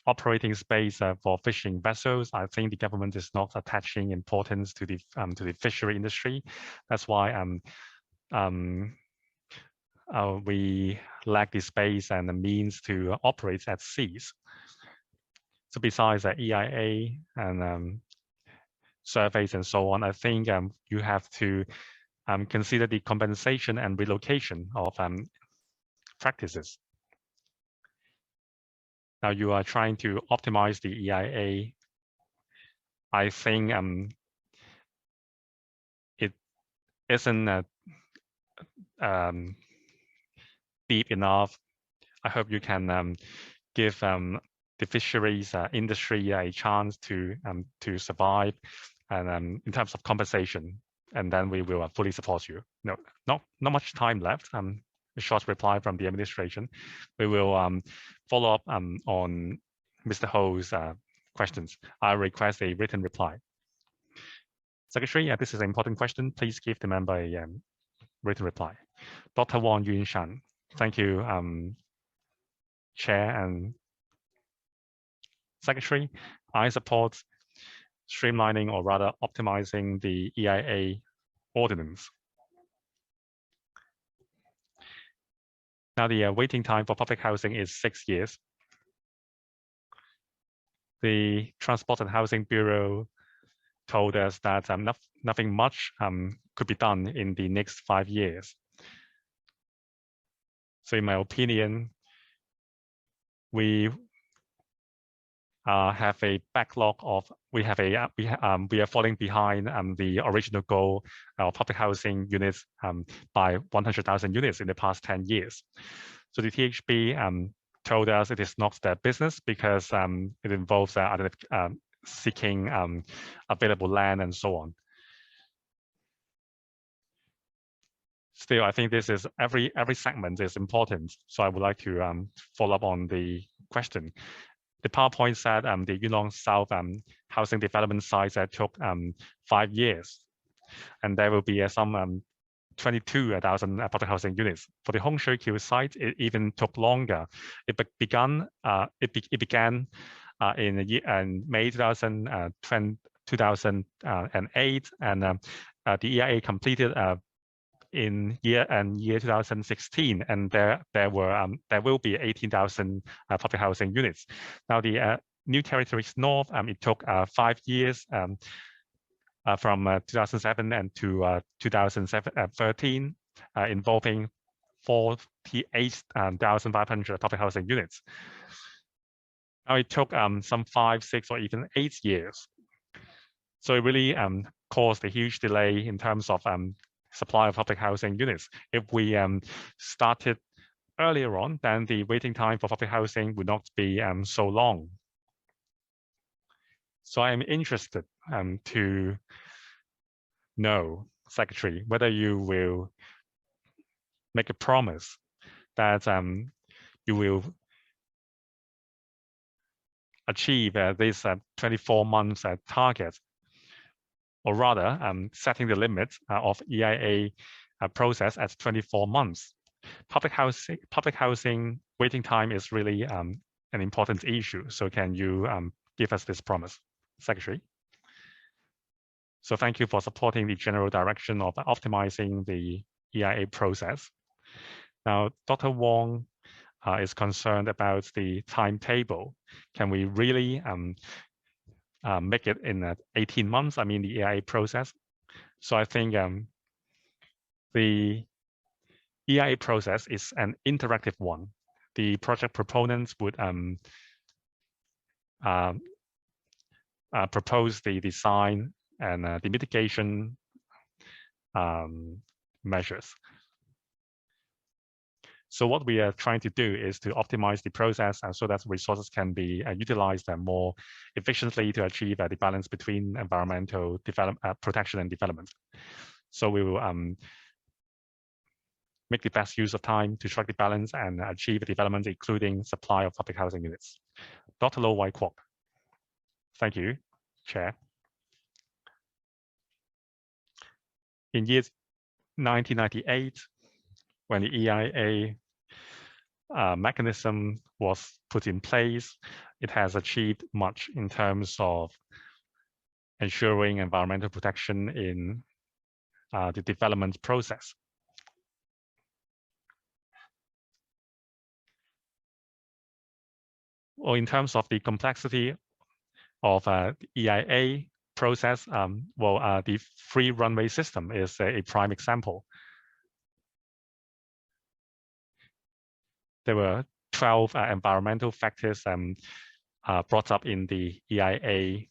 operating space for fishing vessels, I think the government is not attaching importance to the fishery industry. That's why we lack the space and the means to operate at seas. So besides EIA and surveys and so on, I think you have to consider the compensation and relocation of practices. Now you are trying to optimize the EIA. I think it isn't deep enough. I hope you can give the fisheries industry a chance to survive, and in terms of compensation, and then we will fully support you. No, not much time left. A short reply from the administration. We will follow up on Mr. Ho's questions. I request a written reply. Secretary, this is an important question. Please give the member a written reply. Dr. Wong Yunshan, thank you, Chair and Secretary. I support streamlining, or rather optimizing, the EIA ordinance. Now, the waiting time for public housing is 6 years. The Transport and Housing Bureau told us that nothing much could be done in the next 5 years. So in my opinion, we have a backlog of, we are falling behind the original goal of public housing units by 100,000 units in the past 10 years. So the THB told us it is not their business because it involves seeking available land and so on. Still, I think this is every segment is important. So I would like to follow up on the question. The PowerPoint said the Yunlong South housing development sites took 5 years, and there will be some 22,000 public housing units. For the Hong Shui Kiu site, it even took longer. It began in May 2008, and the EIA completed in year 2016, and there will be 18,000 public housing units. Now the New Territories North, it took 5 years from 2007 and to 2013, involving 48,500 public housing units. Now it took some 5, 6, or even 8 years. So it really caused a huge delay in terms of supply of public housing units. If we started earlier on, then the waiting time for public housing would not be so long. So I'm interested to know, Secretary, whether you will make a promise that you will achieve this 24 months target, or rather setting the limit of EIA process at 24 months. Public housing waiting time is really an important issue. So can you give us this promise, Secretary? So thank you for supporting the general direction of optimizing the EIA process. Now, Dr. Wong is concerned about the timetable. Can we really make it in 18 months, I mean the EIA process? So I think the EIA process is an interactive one. The project proponents would propose the design and the mitigation measures. So what we are trying to do is to optimize the process so that resources can be utilized more efficiently to achieve the balance between environmental protection and development. So we will make the best use of time to strike the balance and achieve development, including supply of public housing units. Dr. Lo Wai Kwok. Thank you, Chair. In year 1998, when the EIA mechanism was put in place, it has achieved much in terms of ensuring environmental protection in the development process. Well, in terms of the complexity of the EIA process, the free runway system is a prime example. There were 12 environmental factors brought up in the EIA.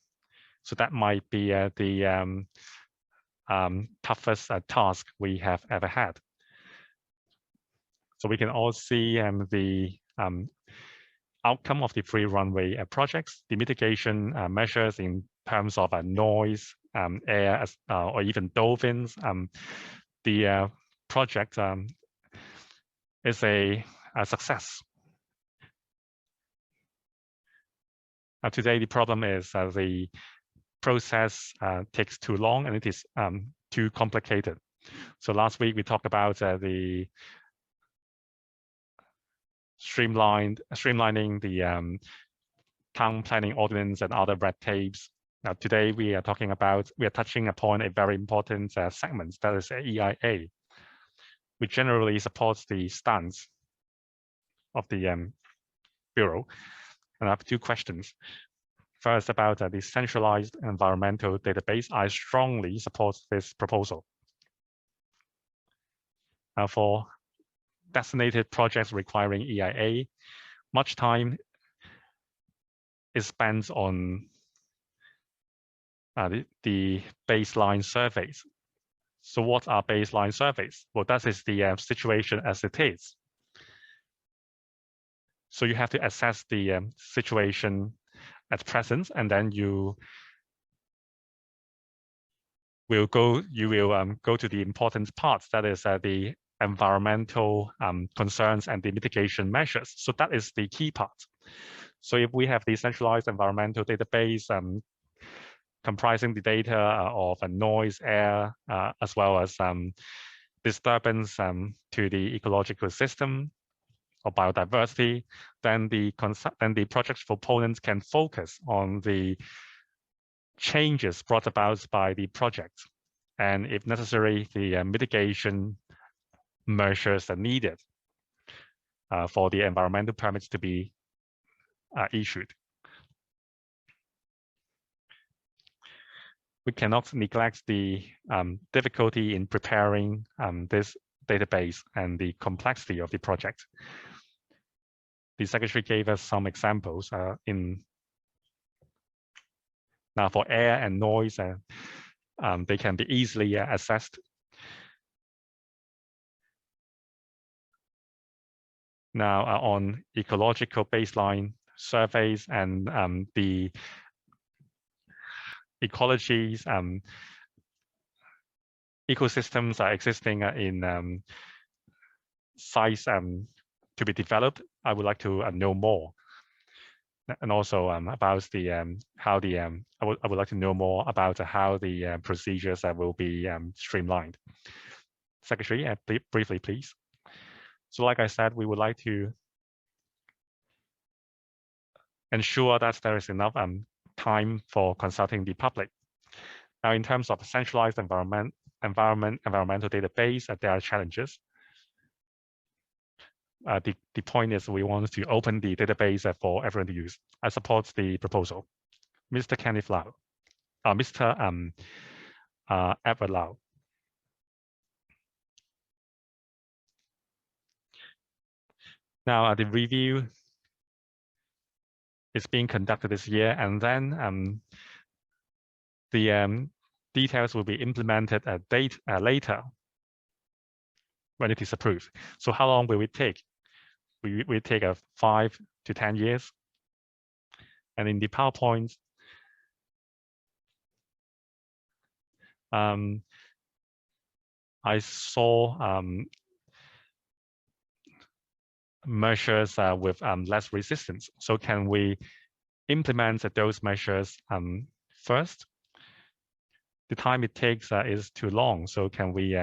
So that might be the toughest task we have ever had. So we can all see the outcome of the free runway projects, the mitigation measures in terms of noise, air, or even dolphins. The project is a success. Today, the problem is the process takes too long and it is too complicated. So last week, we talked about the streamlining the town planning ordinance and other red tapes. Now, today we are touching upon a very important segment, that is EIA, which generally supports the stance of the Bureau. And I have two questions. First, about the centralized environmental database. I strongly support this proposal. For designated projects requiring EIA, much time is spent on the baseline surveys. So what are baseline surveys? Well, that is the situation as it is. So you have to assess the situation at present, and then you will go to the important parts, that is the environmental concerns and the mitigation measures. So that is the key part. So if we have the centralized environmental database comprising the data of noise, air, as well as disturbance to the ecological system or biodiversity, then the project proponents can focus on the changes brought about by the project, and if necessary, the mitigation measures are needed for the environmental permits to be issued. We cannot neglect the difficulty in preparing this database and the complexity of the project. The Secretary gave us some examples now for air and noise, they can be easily assessed. Now on ecological baseline surveys and the ecologies, ecosystems are existing in sites to be developed. I would like to know more, and also about the I would like to know more about how the procedures will be streamlined. Secretary, briefly, please. So, like I said, we would like to ensure that there is enough time for consulting the public. Now, in terms of centralized environmental database, there are challenges. The point is we want to open the database for everyone to use. I support the proposal. Mr. Kenneth Lau, Mr. Edward Lau. Now, the review is being conducted this year, and then the details will be implemented later when it is approved. So how long will it take? we take a 5 to 10 years. And in the PowerPoint, I saw measures with less resistance. So can we implement those measures first? The time it takes is too long. So can we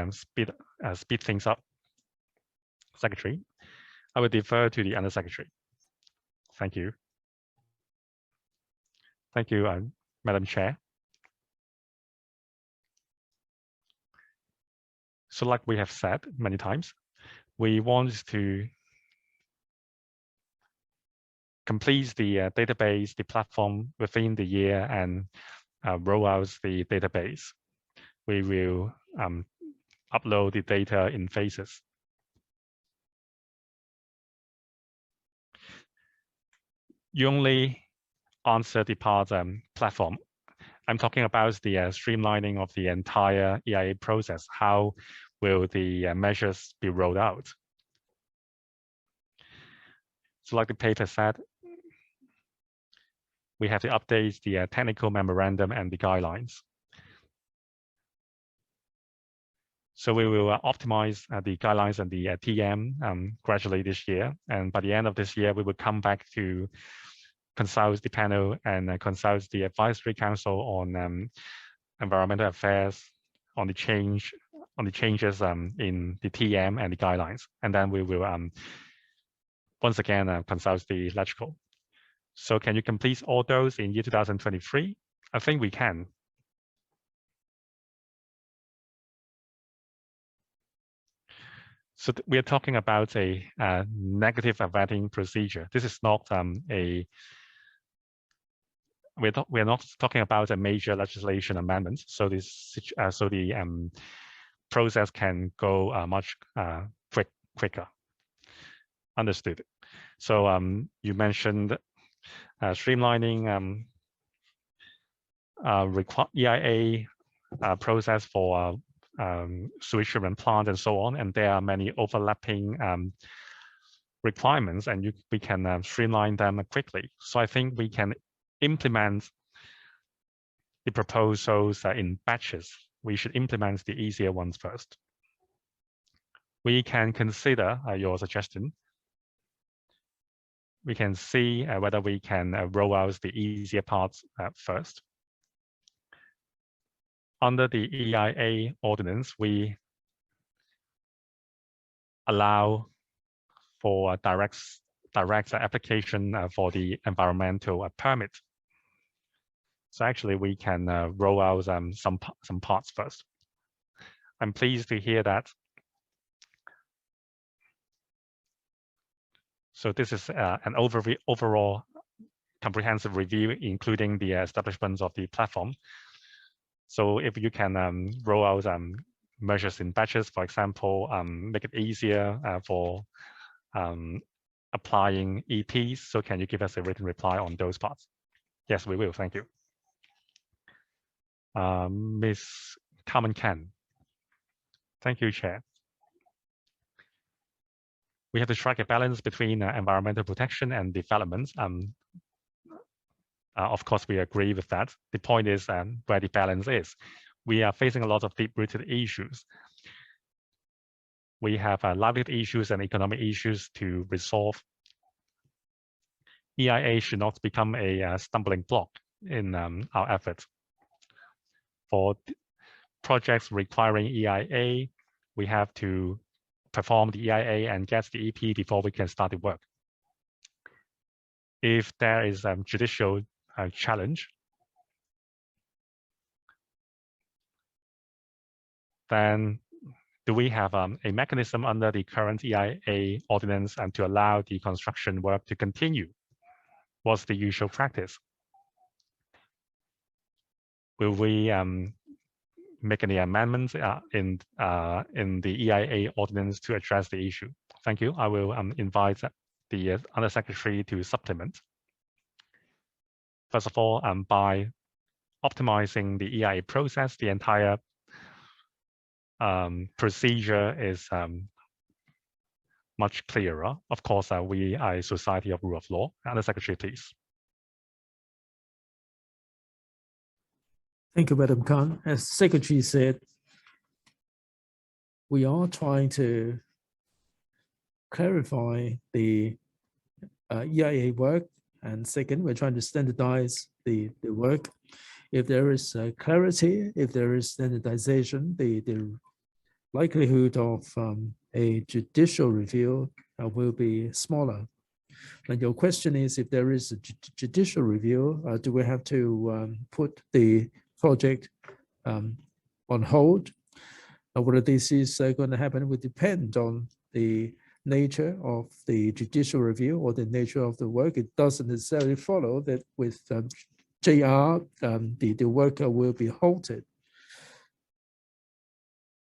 speed things up? Secretary, I will defer to the Undersecretary. Thank you. Thank you, Madam Chair. So like we have said many times, we want to complete the database, the platform within the year and roll out the database. We will upload the data in phases. You only answer the part platform. I'm talking about the streamlining of the entire EIA process. How will the measures be rolled out? So like the paper said, we have to update the technical memorandum and the guidelines. So we will optimize the guidelines and the TM gradually this year. And by the end of this year, we will come back to consult the panel and consult the advisory council on environmental affairs, on the changes in the TM and the guidelines. And then we will once again consult the electrical. So can you complete all those in year 2023? I think we can. So we are talking about a negative vetting procedure. This is not we're not talking about a major legislation amendment. So this the process can go much quicker. Understood. So you mentioned streamlining EIA process for sewage treatment plant and so on, and there are many overlapping requirements, and we can streamline them quickly. So I think we can implement the proposals in batches. We should implement the easier ones first. We can consider your suggestion. We can see whether we can roll out the easier parts first. Under the EIA ordinance, we allow for direct application for the environmental permit. So actually, we can roll out some parts first. I'm pleased to hear that. So this is an overall comprehensive review, including the establishment of the platform. So if you can roll out measures in batches, for example, make it easier for applying EPs. So can you give us a written reply on those parts? Yes, we will. Thank you. Ms. Carmen Ken. Thank you, Chair. We have to strike a balance between environmental protection and development. Of course, we agree with that. The point is where the balance is. We are facing a lot of deep-rooted issues. We have livelihood issues and economic issues to resolve. EIA should not become a stumbling block in our efforts. For projects requiring EIA, we have to perform the EIA and get the EP before we can start the work. If there is a judicial challenge, then do we have a mechanism under the current EIA ordinance and to allow the construction work to continue? What's the usual practice? Will we make any amendments in the EIA ordinance to address the issue? Thank you. I will invite the Undersecretary to supplement. First of all, by optimizing the EIA process, the entire procedure is much clearer. Of course, we are a society of rule of law. And the Secretary, please. Thank you, Madam Khan. As Secretary said, we are trying to clarify the EIA work, and second, we're trying to standardize the work. If there is clarity, if there is standardization, the likelihood of a judicial review will be smaller. And your question is, if there is a judicial review, do we have to put the project on hold? Whether this is going to happen will depend on the nature of the judicial review or the nature of the work. It doesn't necessarily follow that with JR, the work will be halted.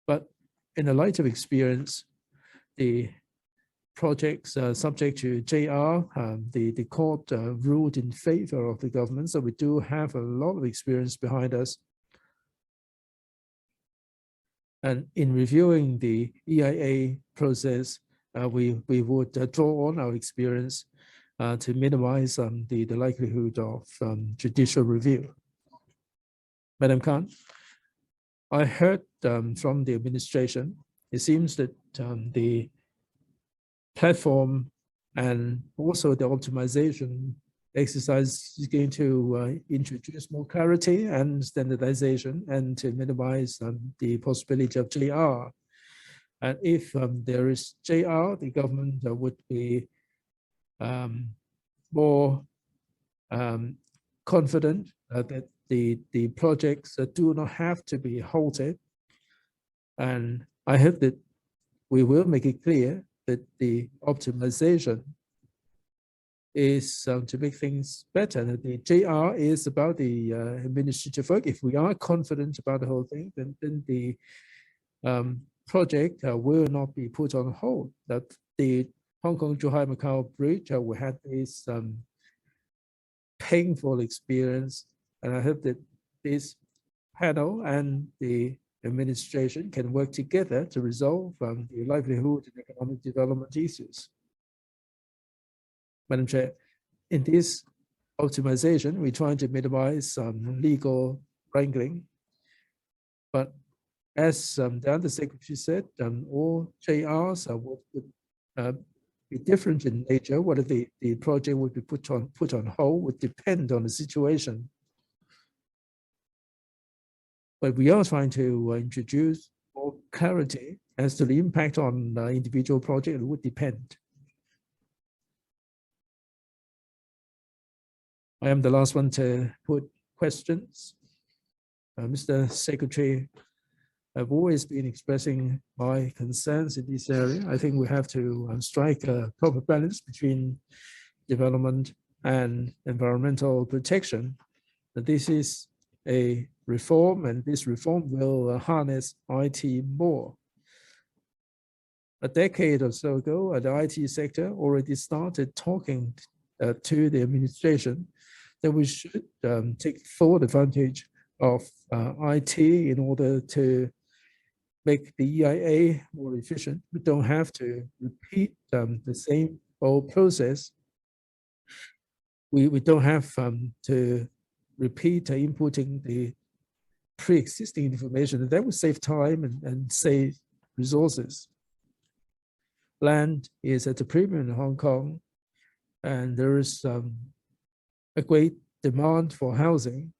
But in the light of experience, the projects subject to JR, the court ruled in favor of the government. So we do have a lot of experience behind us. And in reviewing the EIA process, we would draw on our experience to minimize the likelihood of judicial review. Madam Khan, I heard from the administration, it seems that the platform and also the optimization exercise is going to introduce more clarity and standardization and to minimize the possibility of JR. And if there is JR, the government would be more confident that the projects do not have to be halted. And I hope that we will make it clear that the optimization is to make things better. The JR is about the administrative work. If we are confident about the whole thing, then the project will not be put on hold. That the Hong Kong-Zhuhai-Macau Bridge, we had this painful experience, and I hope that this panel and the administration can work together to resolve the livelihood and economic development issues. Madam Chair, in this optimization, we're trying to minimize legal wrangling, but as the Undersecretary said, all JRs would be different in nature. Whether the project would be put on hold would depend on the situation. But we are trying to introduce more clarity as to the impact on individual project. It would depend. I am the last one to put questions. Mr. Secretary, I've always been expressing my concerns in this area. I think we have to strike a proper balance between development and environmental protection. This is a reform, and this reform will harness IT more. A decade or so ago, the IT sector already started talking to the administration that we should take full advantage of IT in order to make the EIA more efficient. We don't have to repeat the same old process. We don't have to repeat inputting the pre-existing information. That would save time and save resources. Land is at a premium in Hong Kong, and there is a great demand for housing.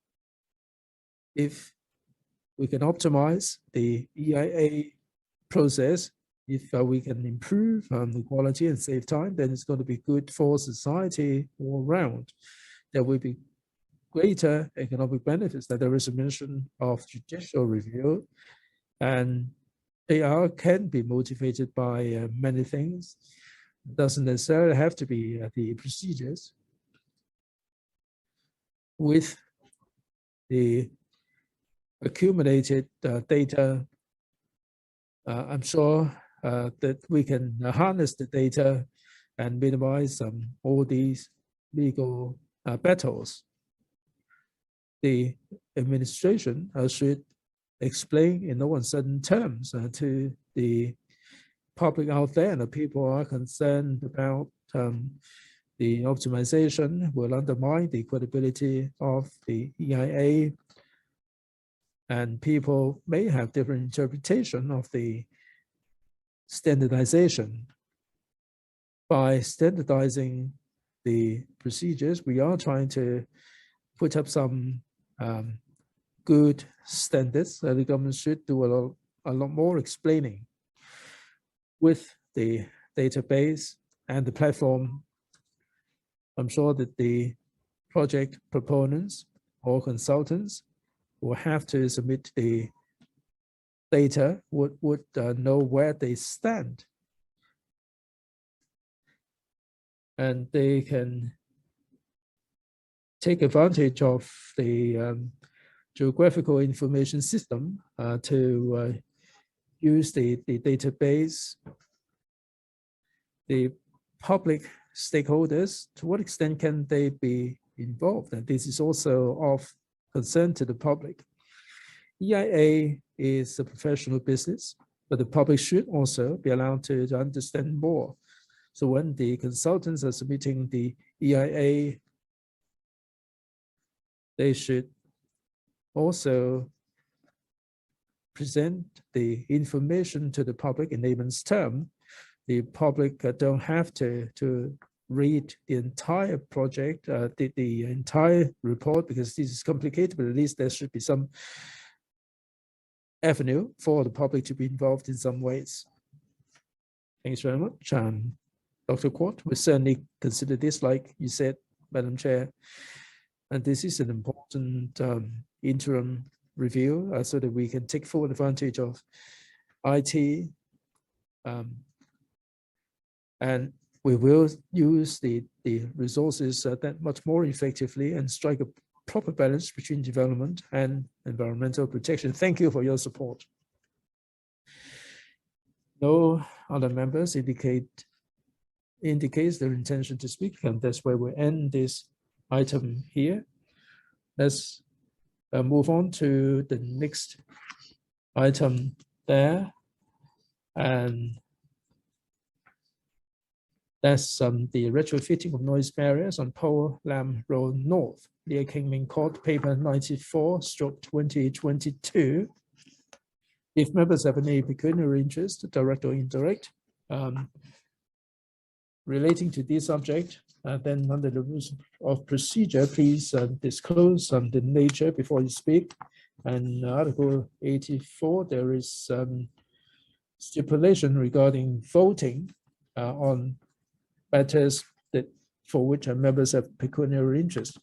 If we can optimize the EIA process, if we can improve the quality and save time, then it's going to be good for society all around. There will be greater economic benefits. That there is a mention of judicial review, and they can be motivated by many things. It doesn't necessarily have to be the procedures. With the accumulated data, I'm sure that we can harness the data and minimize all these legal battles. The administration should explain in no uncertain terms to the public out there and the people are concerned about the optimization will undermine the credibility of the EIA, and people may have different interpretation of the standardization. By standardizing the procedures, we are trying to put up some good standards that the government should do a lot more explaining with the database and the platform. I'm sure that the project proponents or consultants will have to submit the data, would know where they stand. And they can take advantage of the geographical information system to use the database. The public stakeholders, to what extent can they be involved? And this is also of concern to the public. EIA is a professional business, but the public should also be allowed to understand more. So when the consultants are submitting the EIA, they should also present the information to the public in layman's term. The public don't have to read the entire project, the entire report, because this is complicated, but at least there should be some avenue for the public to be involved in some ways. Thanks very much. Dr. Kwok, we certainly consider this, like you said, Madam Chair, and this is an important interim review so that we can take full advantage of IT, and we will use the resources that much more effectively and strike a proper balance between development and environmental protection. Thank you for your support. No other members indicates their intention to speak, and that's where we end this item here. Let's move on to the next item there, and that's the retrofitting of noise barriers on Po Lam Road North, near Kingming Court, paper 94/2022. If members have any pecuniary interest, direct or indirect, relating to this subject, then under the rules of procedure, please disclose the nature before you speak. And Article 84, there is stipulation regarding voting on matters for which members have pecuniary interest.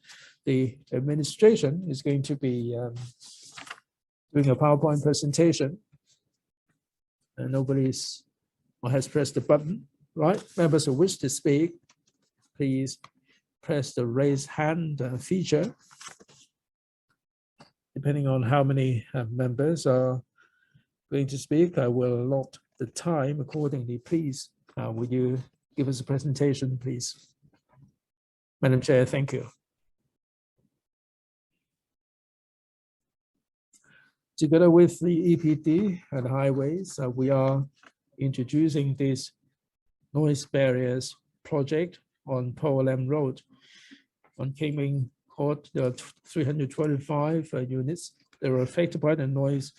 The administration is going to be doing a PowerPoint presentation, and nobody has pressed the button. Right, members who wish to speak, please press the raise hand feature. Depending on how many members are going to speak, I will allot the time accordingly. Please, will you give us a presentation, please? Madam Chair, thank you. Together with the EPD and highways, we are introducing this noise barriers project on Po Lam Road. On Kingming Court, there are 325 units that are affected by the noise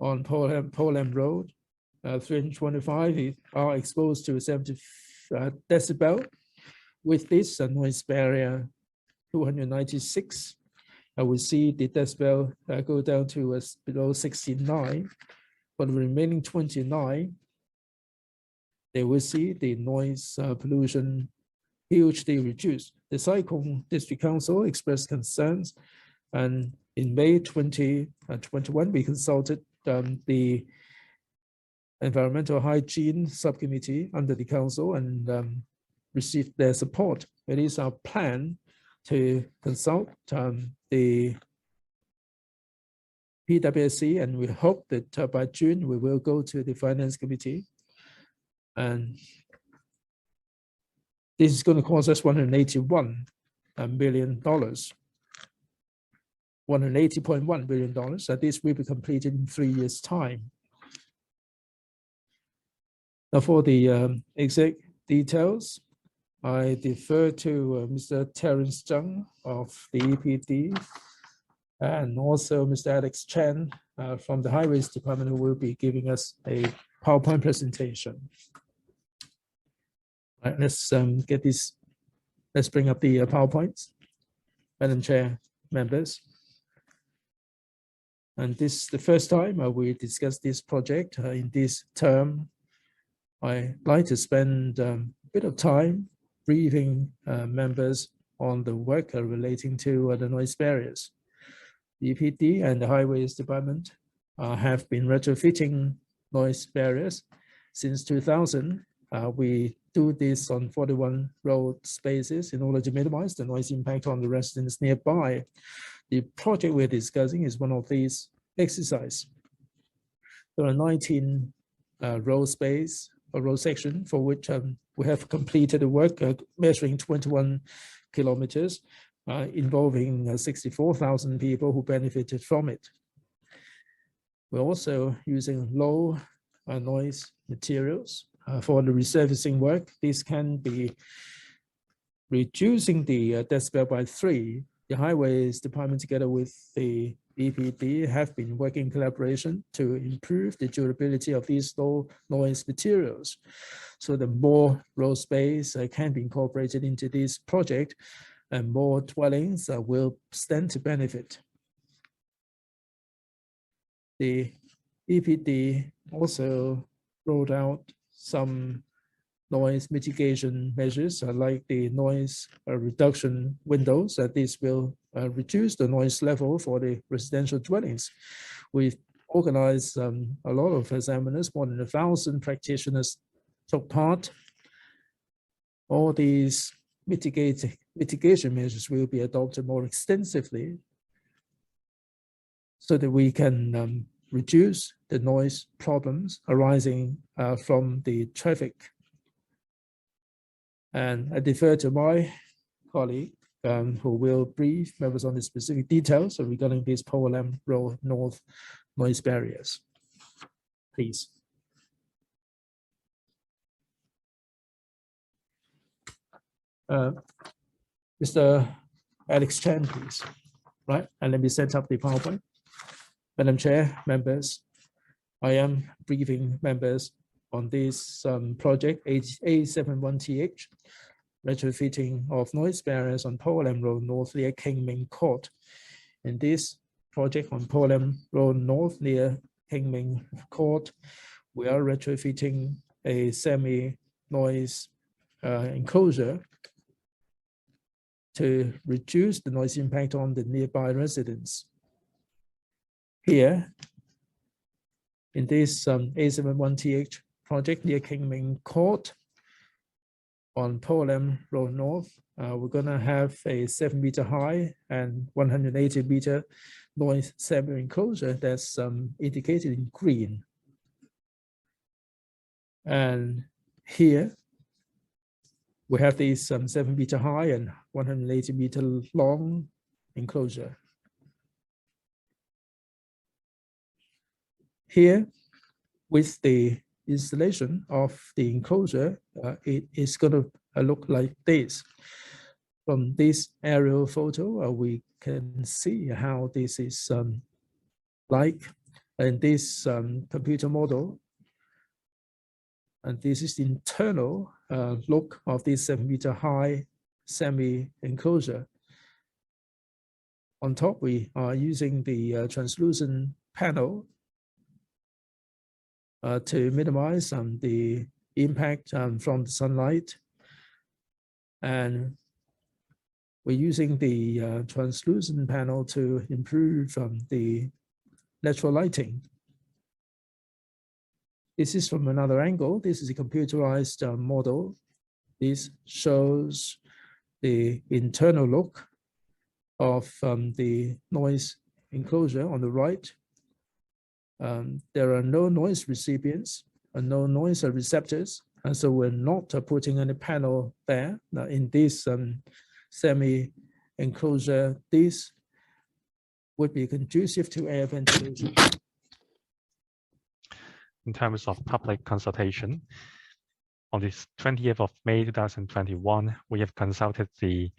on Po Lam Road. 325 are exposed to 70 decibel. With this noise barrier 296, we see the decibel go down to below 69. For the remaining 29, they will see the noise pollution hugely reduced. The Sai Kung District Council expressed concerns, and in May 2021, we consulted the Environmental Hygiene Subcommittee under the council and received their support. It is our plan to consult the PWSC, and we hope that by June we will go to the Finance Committee. And this is going to cost us $181 million, $180.1 billion. So this will be completed in 3 years' time. Now for the exact details, I defer to Mr. Terence Zhang of the EPD and also Mr. Alex Chen from the Highways Department, who will be giving us a PowerPoint presentation. All right, let's get this. Let's bring up the PowerPoints. Madam Chair, members. And this is the first time we discuss this project in this term. I'd like to spend a bit of time briefing members on the work relating to the noise barriers. The EPD and the Highways Department have been retrofitting noise barriers since 2000. We do this on 41 road spaces in order to minimize the noise impact on the residents nearby. The project we're discussing is one of these exercises. There are 19 road space or road section for which we have completed the work measuring 21 kilometers, involving 64,000 people who benefited from it. We're also using low noise materials for the resurfacing work. This can be reducing the decibel by 3. The Highways Department, together with the EPD, have been working in collaboration to improve the durability of these low noise materials. So the more road space can be incorporated into this project, and more dwellings will stand to benefit. The EPD also rolled out some noise mitigation measures like the noise reduction windows. This will reduce the noise level for the residential dwellings. We've organized a lot of examiners, more than 1,000 practitioners took part. All these mitigation measures will be adopted more extensively so that we can reduce the noise problems arising from the traffic. And I defer to my colleague who will brief members on the specific details regarding these Pole Lam Road North noise barriers. Please. Mr. Alex Chen, please. Right, and let me set up the PowerPoint. Madam Chair, members, I am briefing members on this project A71TH, retrofitting of noise barriers on Pole Lam Road North near Kingming Court. In this project on Pole Lam Road North near Kingming Court, we are retrofitting a semi-noise enclosure to reduce the noise impact on the nearby residents. Here, in this A71TH project near Kingming Court on Pole Lam Road North, we're gonna have a 7-meter high and 180-meter noise semi-enclosure that's indicated in green. And here, we have this 7-meter high and 180-meter long enclosure. Here, with the installation of the enclosure, it is going to look like this. From this aerial photo, we can see how this is like in this computer model. And this is the internal look of this 7-meter high semi-enclosure. On top, we are using the translucent panel to minimize the impact from the sunlight. And we're using the translucent panel to improve the natural lighting. This is from another angle. This is a computerized model. This shows the internal look of the noise enclosure on the right. There are no noise recipients and no noise receptors, and so we're not putting any panel there. Now, in this semi-enclosure, this would be conducive to air ventilation. In terms of public consultation, On the 20th of May 2021, we have consulted the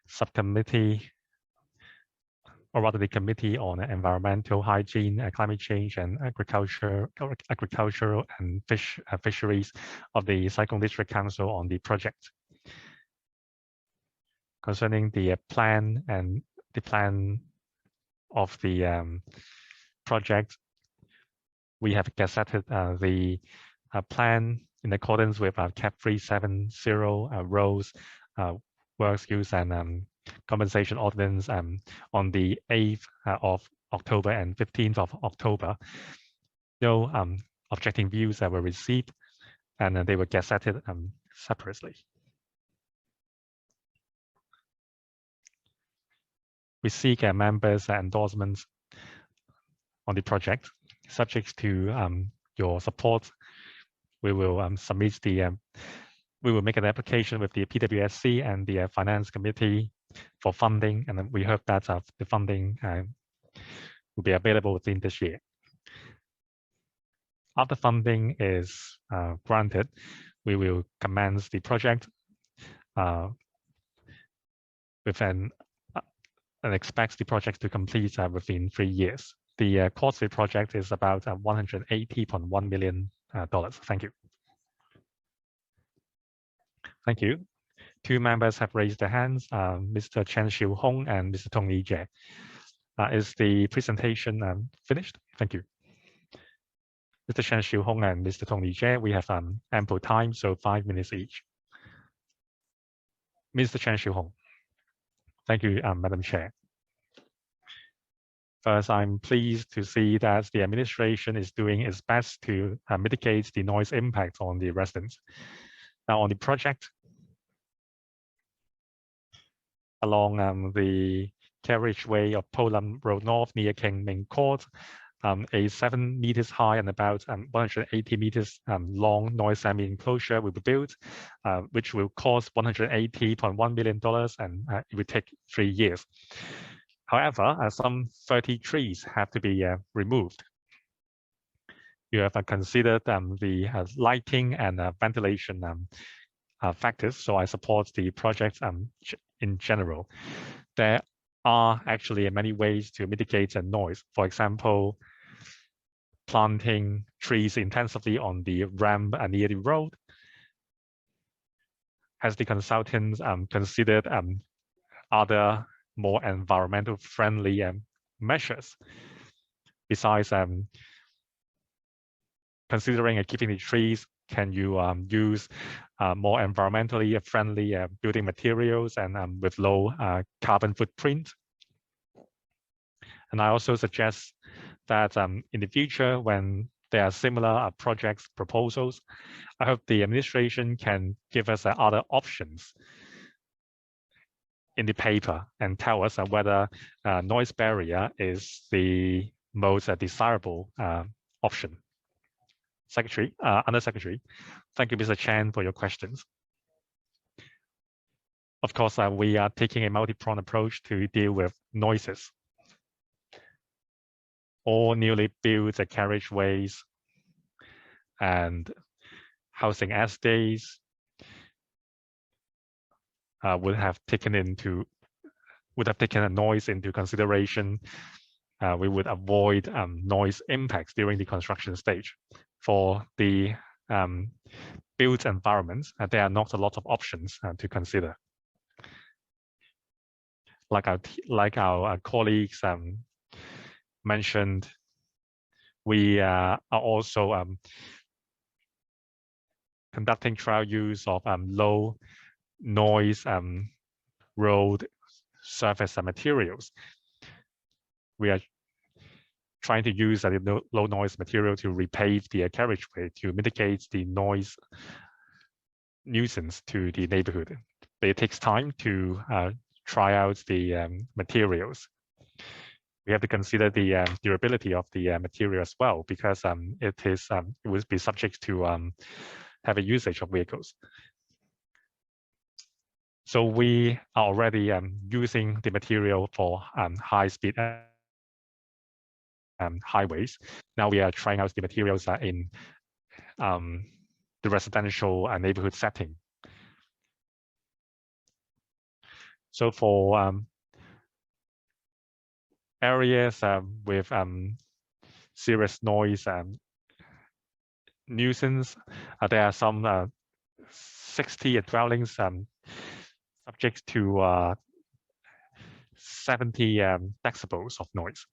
subcommittee, or rather the Committee on Environmental Hygiene, Climate Change and Agricultural and Fisheries of the Sai Kung District Council on the project. Concerning the plan and the plan of the project, we have gazetted the plan in accordance with CAP 370 roads, works use and compensation ordinance on the 8th of October and 15th of October. No objecting views were received, and they were gazetted separately. We seek members' endorsements on the project. Subject to your support, we will submit the. We will make an application with the PWSC and the Finance Committee for funding, and we hope that the funding will be available within this year. After funding is granted, we will commence the project with and expects the project to complete within 3 years. The cost of the project is about $180.1 million. Thank you. Thank you. 2 members have raised their hands, Mr. Chen Xiu-hong and Mr. Tong Li-jie. Is the presentation finished? Thank you. Mr. Chen Xiu-hong and Mr. Tong Li-jie, we have ample time, so 5 minutes each. Mr. Chen Xiu-hong. Thank you, Madam Chair. First, I'm pleased to see that the administration is doing its best to mitigate the noise impact on the residents. Now, on the project, along the carriageway of Polam Road North near King Ming Court, a 7 meters high and about 180 meters long noise semi-enclosure will be built, which will cost $180.1 million, and it will take 3 years. However, some 30 trees have to be removed. You have considered the lighting and ventilation factors, so I support the project in general. There are actually many ways to mitigate the noise. For example, planting trees intensively on the ramp near the road. Has the consultants considered other more environmental friendly measures besides considering keeping the trees? Can you use more environmentally friendly building materials and with low carbon footprint? And I also suggest that in the future, when there are similar projects proposals, I hope the administration can give us other options in the paper and tell us whether noise barrier is the most desirable option. Secretary, Under Secretary, thank you, Mr. Chan, for your questions. Of course, we are taking a multi-pronged approach to deal with noises. All newly built carriageways and housing estates would have taken a noise into consideration. We would avoid noise impacts during the construction stage. For the built environments, there are not a lot of options to consider. Like our colleagues mentioned, we are also conducting trial use of low noise road surface materials. We are trying to use the low noise material to repave the carriageway to mitigate the noise nuisance to the neighborhood. But it takes time to try out the materials. We have to consider the durability of the material as well, because it will be subject to heavy usage of vehicles. So we are already using the material for high-speed highways. Now we are trying out the materials in the residential neighborhood setting. So for areas with serious noise nuisance, there are some 60 dwellings subject to 70 decibels of noise.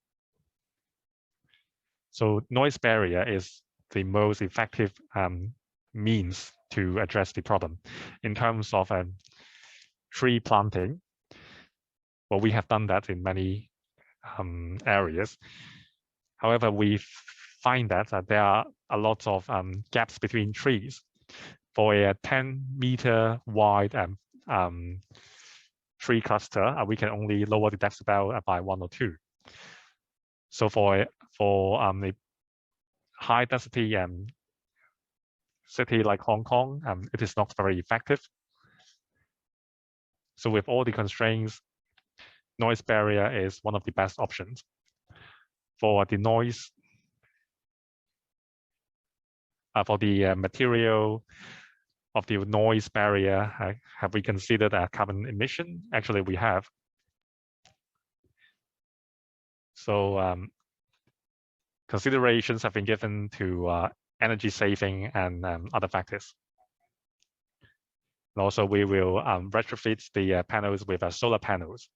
So noise barrier is the most effective means to address the problem. In terms of tree planting, well, we have done that in many areas. However, we find that there are a lot of gaps between trees. For a 10-meter wide tree cluster, we can only lower the decibel by 1 or 2. So for a high density city like Hong Kong, it is not very effective. So with all the constraints, noise barrier is one of the best options. For the noise, for the material of the noise barrier, have we considered carbon emission? Actually, we have. So considerations have been given to energy saving and other factors. And also, we will retrofit the panels with solar panels.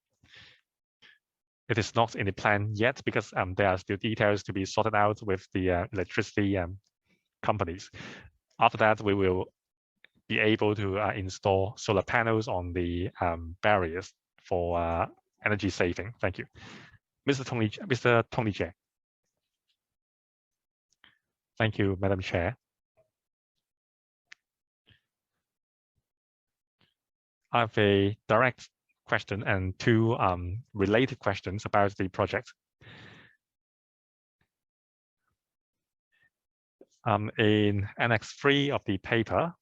It is not in the plan yet because there are still details to be sorted out with the electricity companies. After that, we will be able to install solar panels on the barriers for energy saving. Thank you. Mr. Tony Jack. Thank you, Madam Chair. I have a direct question and two related questions about the project. In Annex 3 of the paper,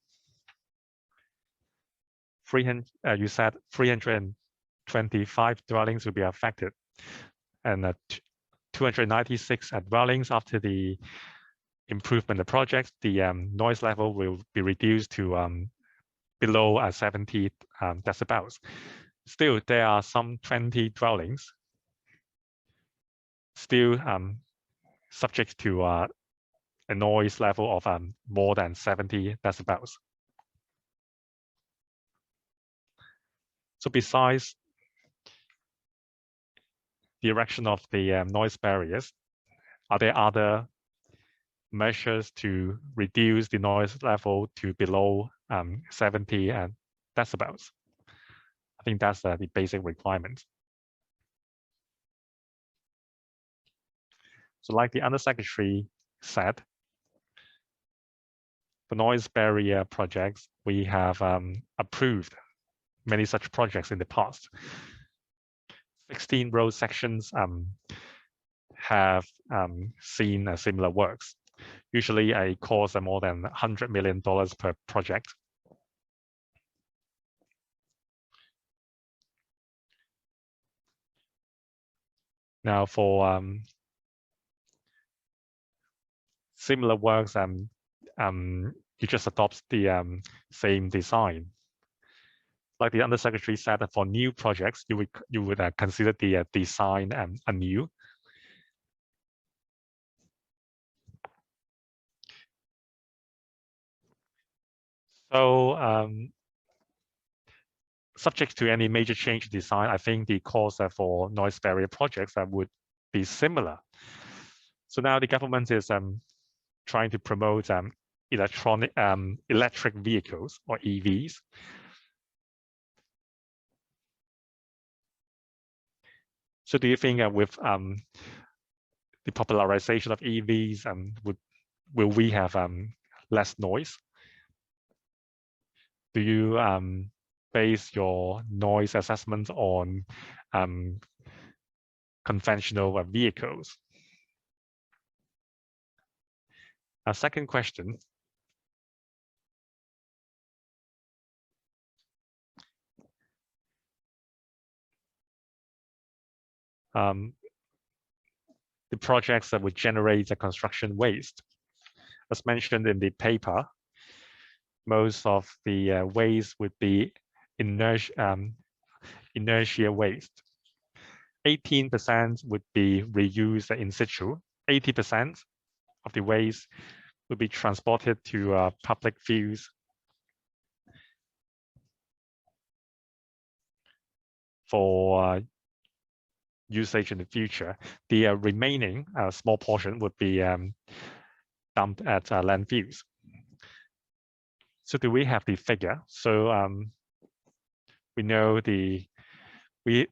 you said 325 dwellings will be affected, and 296 dwellings after the improvement of the project, the noise level will be reduced to below 70 decibels. Still, there are some 20 dwellings still subject to a noise level of more than 70 decibels. So besides the erection of the noise barriers, are there other measures to reduce the noise level to below 70 decibels? I think that's the basic requirement. So like the Undersecretary said, the noise barrier projects, we have approved many such projects in the past. 16 road sections have seen similar works. Usually a cost of more than $100 million per project. Now for similar works, you just adopt the same design. Like the Undersecretary said, that for new projects, you would consider the design anew. So subject to any major change in design, I think the cost for noise barrier projects would be similar. So now the government is trying to promote electric vehicles or EVs. So do you think with the popularization of EVs, will we have less noise? Do you base your noise assessment on conventional vehicles? Our second question. The projects that would generate the construction waste. As mentioned in the paper, most of the waste would be inertia waste. 18% would be reused in situ. 80% of the waste would be transported to public fields for usage in the future. The remaining small portion would be dumped at landfills. So do we have the figure? So we know we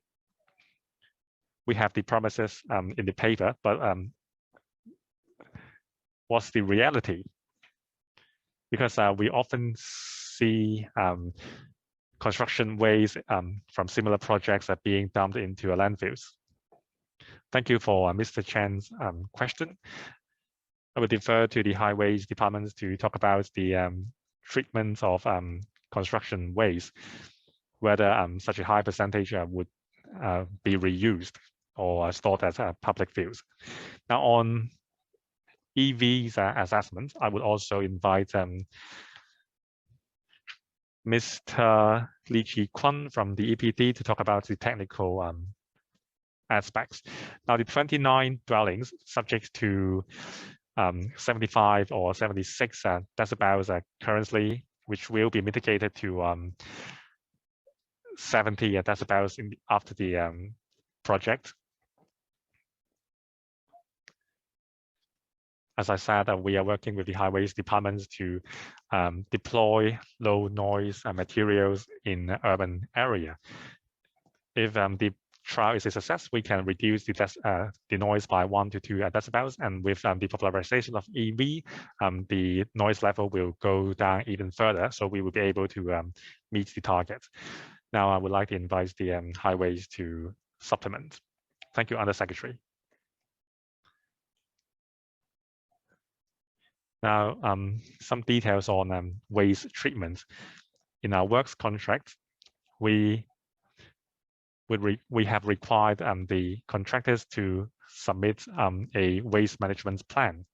have the promises in the paper, but what's the reality? Because we often see construction waste from similar projects are being dumped into landfills. Thank you for Mr. Chan's question. I would defer to the highways departments to talk about the treatment of construction waste, whether such a high percentage would be reused or stored as public fields. Now on EV's assessment, I would also invite Mr. Lee Chi-Kwun from the EPD to talk about the technical aspects. Now, the 29 dwellings subject to 75 or 76 decibels currently, which will be mitigated to 70 decibels after the project. As I said, we are working with the highways departments to deploy low noise materials in urban area. If the trial is a success, we can reduce the noise by 1 to 2 decibels, and with the popularization of EV, the noise level will go down even further, so we will be able to meet the target. Now, I would like to invite the highways to supplement. Thank you, Undersecretary. Now, some details on waste treatment. In our works contract, we have required the contractors to submit a waste management plan.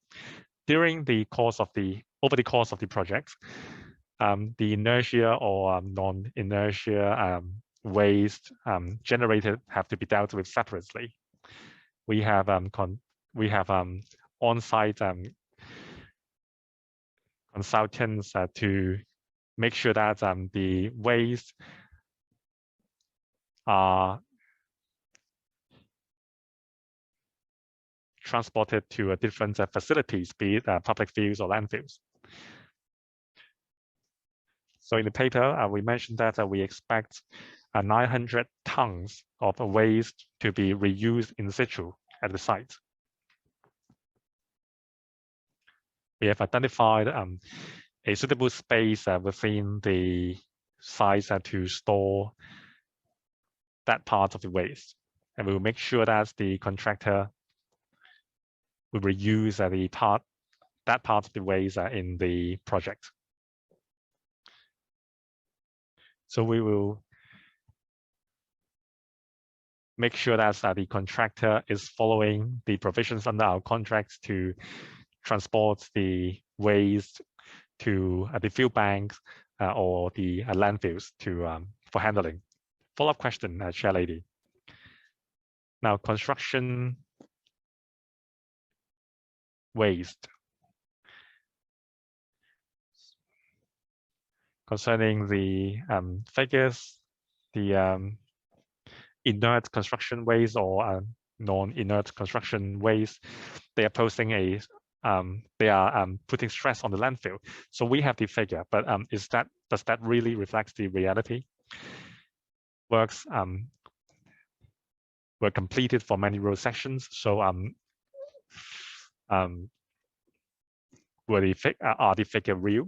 During the course of over the course of the project, the inertia or non-inertia waste generated have to be dealt with separately. We have on-site consultants to make sure that the waste are transported to different facilities, be it public fields or landfills. So in the paper, we mentioned that we expect 900 tons of waste to be reused in situ at the site. We have identified a suitable space within the site to store that part of the waste, and we will make sure that the contractor will reuse that part of the waste in the project. So we will make sure that the contractor is following the provisions under our contracts to transport the waste to the fuel banks or the landfills for handling. Follow-up question, Chair Lady. Now, construction waste. Concerning the figures, the inert construction waste or non-inert construction waste, they are posing they are putting stress on the landfill. So we have the figure, but does that really reflect the reality? Works were completed for many road sections, so are the figure real?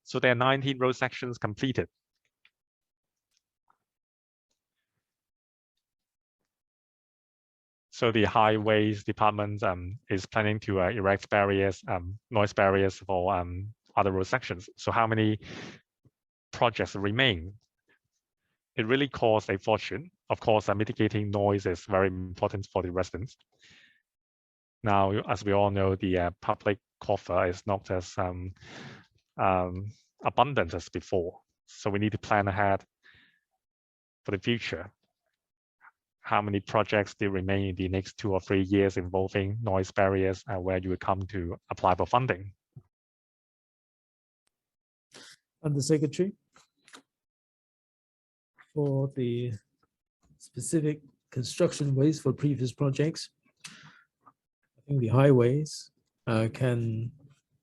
So there are 19 road sections completed. So the highways department is planning to erect barriers, noise barriers for other road sections. So how many projects remain? It really costs a fortune. Of course, mitigating noise is very important for the residents. Now, as we all know, the public coffer is not as abundant as before. So we need to plan ahead for the future. How many projects still remain in the next 2 or 3 years involving noise barriers and where you will come to apply for funding? Undersecretary, for the specific construction waste for previous projects, I think the highways can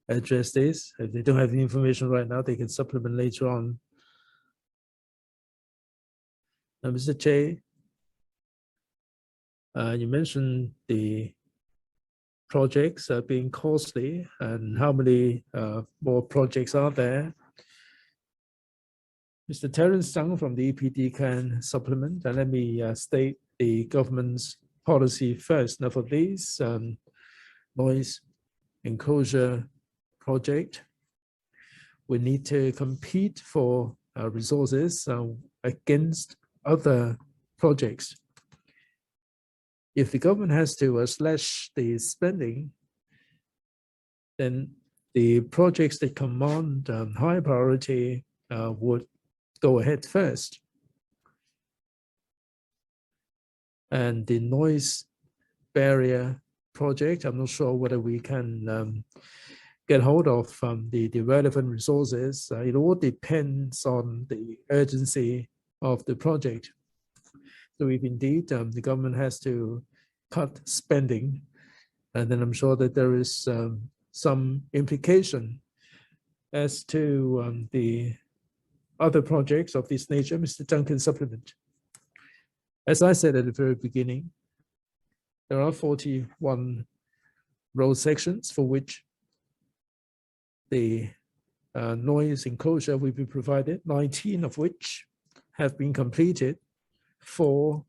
address this. If they don't have the information right now, they can supplement later on. Mr. Che, you mentioned the projects being costly and how many more projects are there. Mr. Terence Zhang from the EPD can supplement, and let me state the government's policy first. Now for these noise enclosure project, we need to compete for resources against other projects. If the government has to slash the spending, then the projects that command high priority would go ahead first. And the noise barrier project, I'm not sure whether we can get hold of the relevant resources. It all depends on the urgency of the project. So if indeed the government has to cut spending, and then I'm sure that there is some implication as to the other projects of this nature. Mr. Zhang can supplement. As I said at the very beginning, there are 41 road sections for which the noise enclosure will be provided, 19 of which have been completed, 4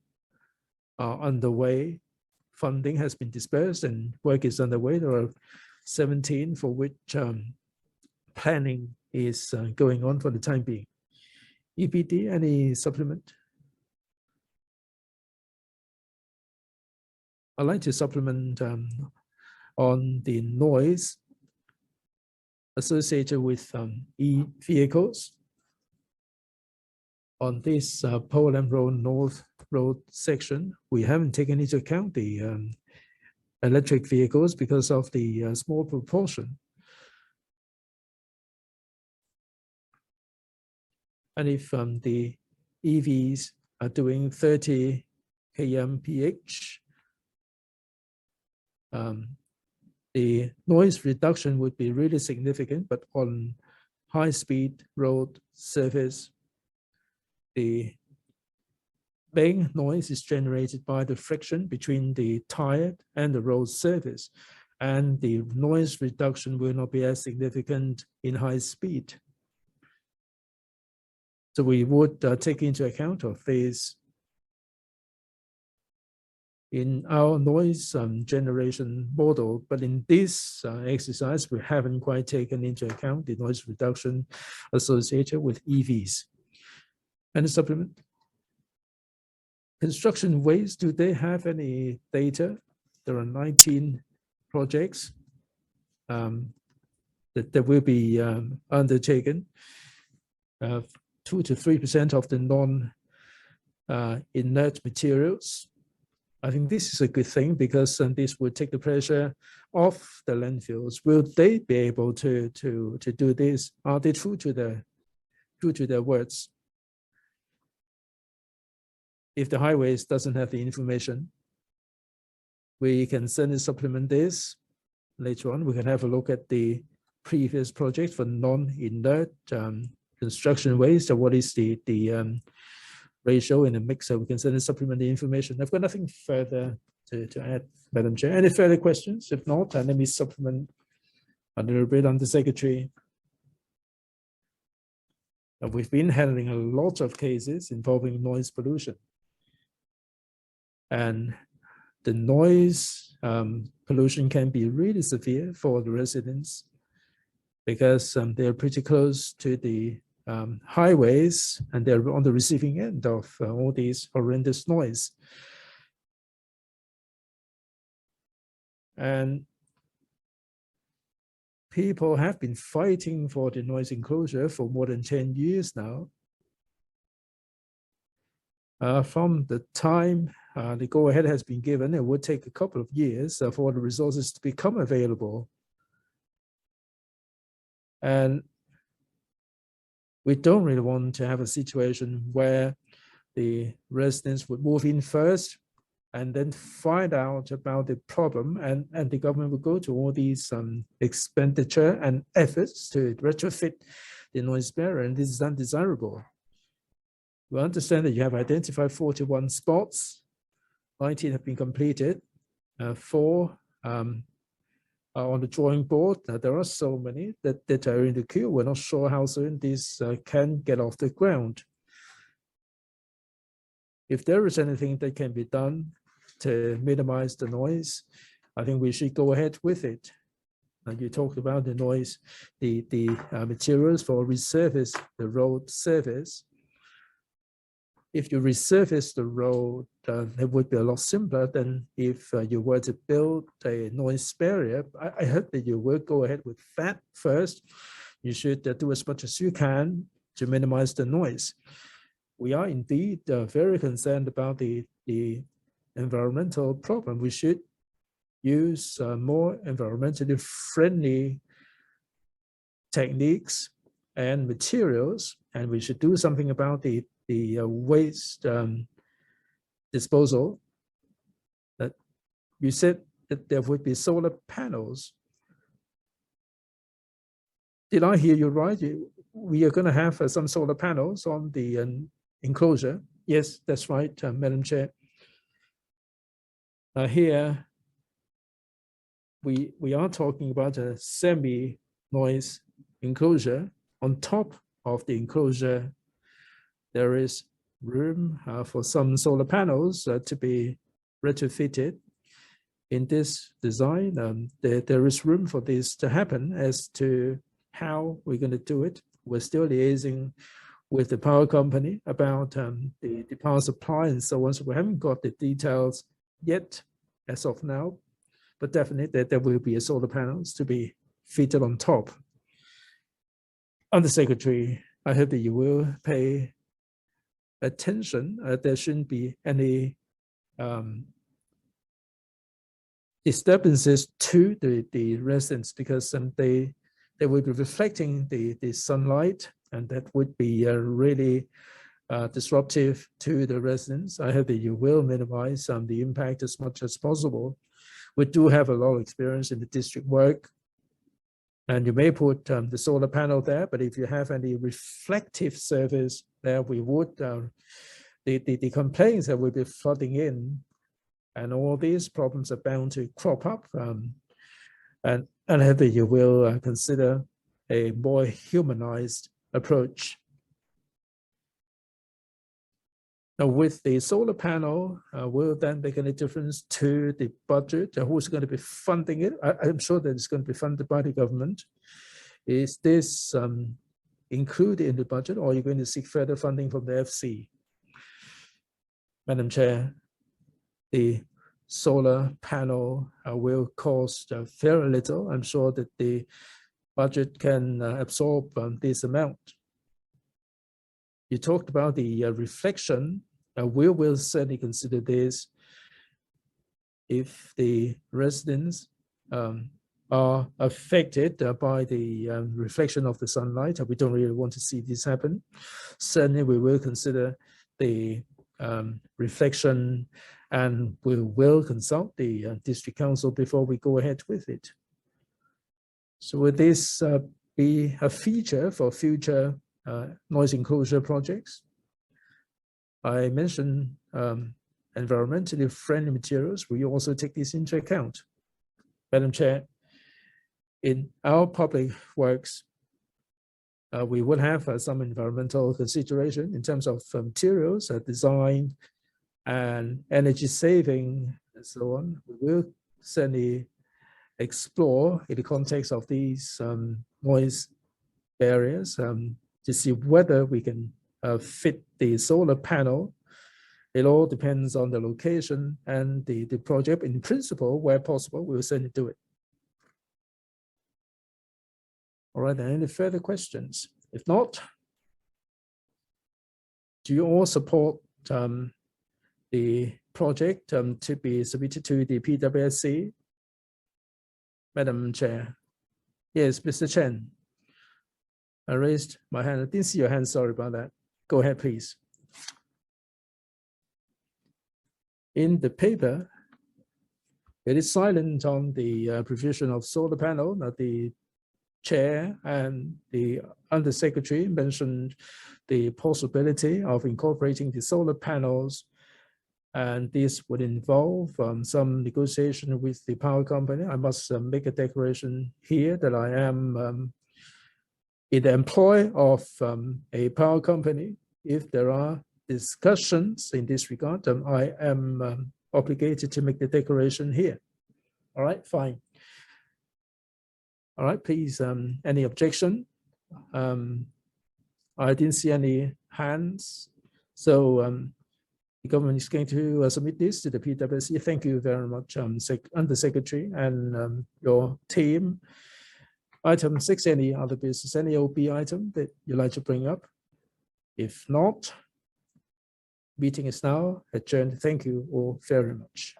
are underway, funding has been dispersed and work is underway. There are 17 for which planning is going on for the time being. EPD, any supplement? I'd like to supplement on the noise associated with e-vehicles. On this Poland Road North Road section, we haven't taken into account the electric vehicles because of the small proportion. And if the EVs are doing 30 kmph, the noise reduction would be really significant, but on high-speed road surface, the bang noise is generated by the friction between the tire and the road surface, and the noise reduction will not be as significant in high speed. So we would take into account of this in our noise generation model, but in this exercise, we haven't quite taken into account the noise reduction associated with EVs. And a supplement? Construction waste, do they have any data? There are 19 projects that will be undertaken. 2 to 3% of the non-inert materials. I think this is a good thing because this will take the pressure off the landfills. Will they be able to do this? Are they true to their words? If the highways doesn't have the information, we can certainly supplement this later on. We can have a look at the previous project for non-inert construction waste, or what is the ratio in the mix, so we can certainly supplement the information. I've got nothing further to add, Madam Chair. Any further questions? If not, let me supplement a little bit on the Secretary. We've been handling a lot of cases involving noise pollution. And the noise pollution can be really severe for the residents because they're pretty close to the highways and they're on the receiving end of all these horrendous noise. And people have been fighting for the noise enclosure for more than 10 years now. From the time the go-ahead has been given, it would take a couple of years for the resources to become available. And we don't really want to have a situation where the residents would move in first and then find out about the problem, and the government will go to all these expenditure and efforts to retrofit the noise barrier, and this is undesirable. We understand that you have identified 41 spots, 19 have been completed, 4 are on the drawing board. There are so many that are in the queue. We're not sure how soon this can get off the ground. If there is anything that can be done to minimize the noise, I think we should go ahead with it. You talked about the noise, the materials for resurface the road surface. If you resurface the road, it would be a lot simpler than if you were to build a noise barrier. I hope that you will go ahead with that first. You should do as much as you can to minimize the noise. We are indeed very concerned about the environmental problem. We should use more environmentally friendly techniques and materials, and we should do something about the waste disposal. That you said that there would be solar panels. Did I hear you right? We are going to have some solar panels on the enclosure. Yes, that's right, Madam Chair. Here, we are talking about a semi-noise enclosure. On top of the enclosure, there is room for some solar panels to be retrofitted. In this design, there is room for this to happen. As to how we're going to do it, we're still liaising with the power company about the power supply and so on. So we haven't got the details yet as of now, but definitely there will be a solar panels to be fitted on top. Undersecretary, I hope that you will pay attention. There shouldn't be any disturbances to the residents, because they will be reflecting the sunlight, and that would be really disruptive to the residents. I hope that you will minimize the impact as much as possible. We do have a lot of experience in the district work, and you may put the solar panel there, but if you have any reflective surface there, we would, the complaints that will be flooding in, and all these problems are bound to crop up. And I hope that you will consider a more humanized approach. Now, with the solar panel, will then make any difference to the budget? Who's going to be funding it? I'm sure that it's going to be funded by the government. Is this included in the budget, or are you going to seek further funding from the FC? Madam Chair, the solar panel will cost very little. I'm sure that the budget can absorb this amount. You talked about the reflection. We will certainly consider this if the residents are affected by the reflection of the sunlight. We don't really want to see this happen. Certainly, we will consider the reflection, and we will consult the district council before we go ahead with it. So will this be a feature for future noise enclosure projects? I mentioned environmentally friendly materials. We also take this into account. Madam Chair, in our public works, we will have some environmental consideration in terms of materials, design, and energy saving, and so on. We will certainly explore in the context of these noise barriers to see whether we can fit the solar panel. It all depends on the location and the project. In principle, where possible, we will certainly do it. All right, any further questions? If not, do you all support the project to be submitted to the PWSC? Madam Chair. Yes, Mr. Chen. I raised my hand. I didn't see your hand. Sorry about that. Go ahead, please. In the paper, it is silent on the provision of solar panel. Now, the chair and the undersecretary mentioned the possibility of incorporating the solar panels, and this would involve some negotiation with the power company. I must make a declaration here that I am in the employ of a power company. If there are discussions in this regard, I am obligated to make the declaration here. All right, fine. All right, please, any objection? I didn't see any hands. So the government is going to submit this to the PWC. Thank you very much, Undersecretary and your team. Item 6, any other business, any OB item that you'd like to bring up? If not, meeting is now adjourned. Thank you all very much.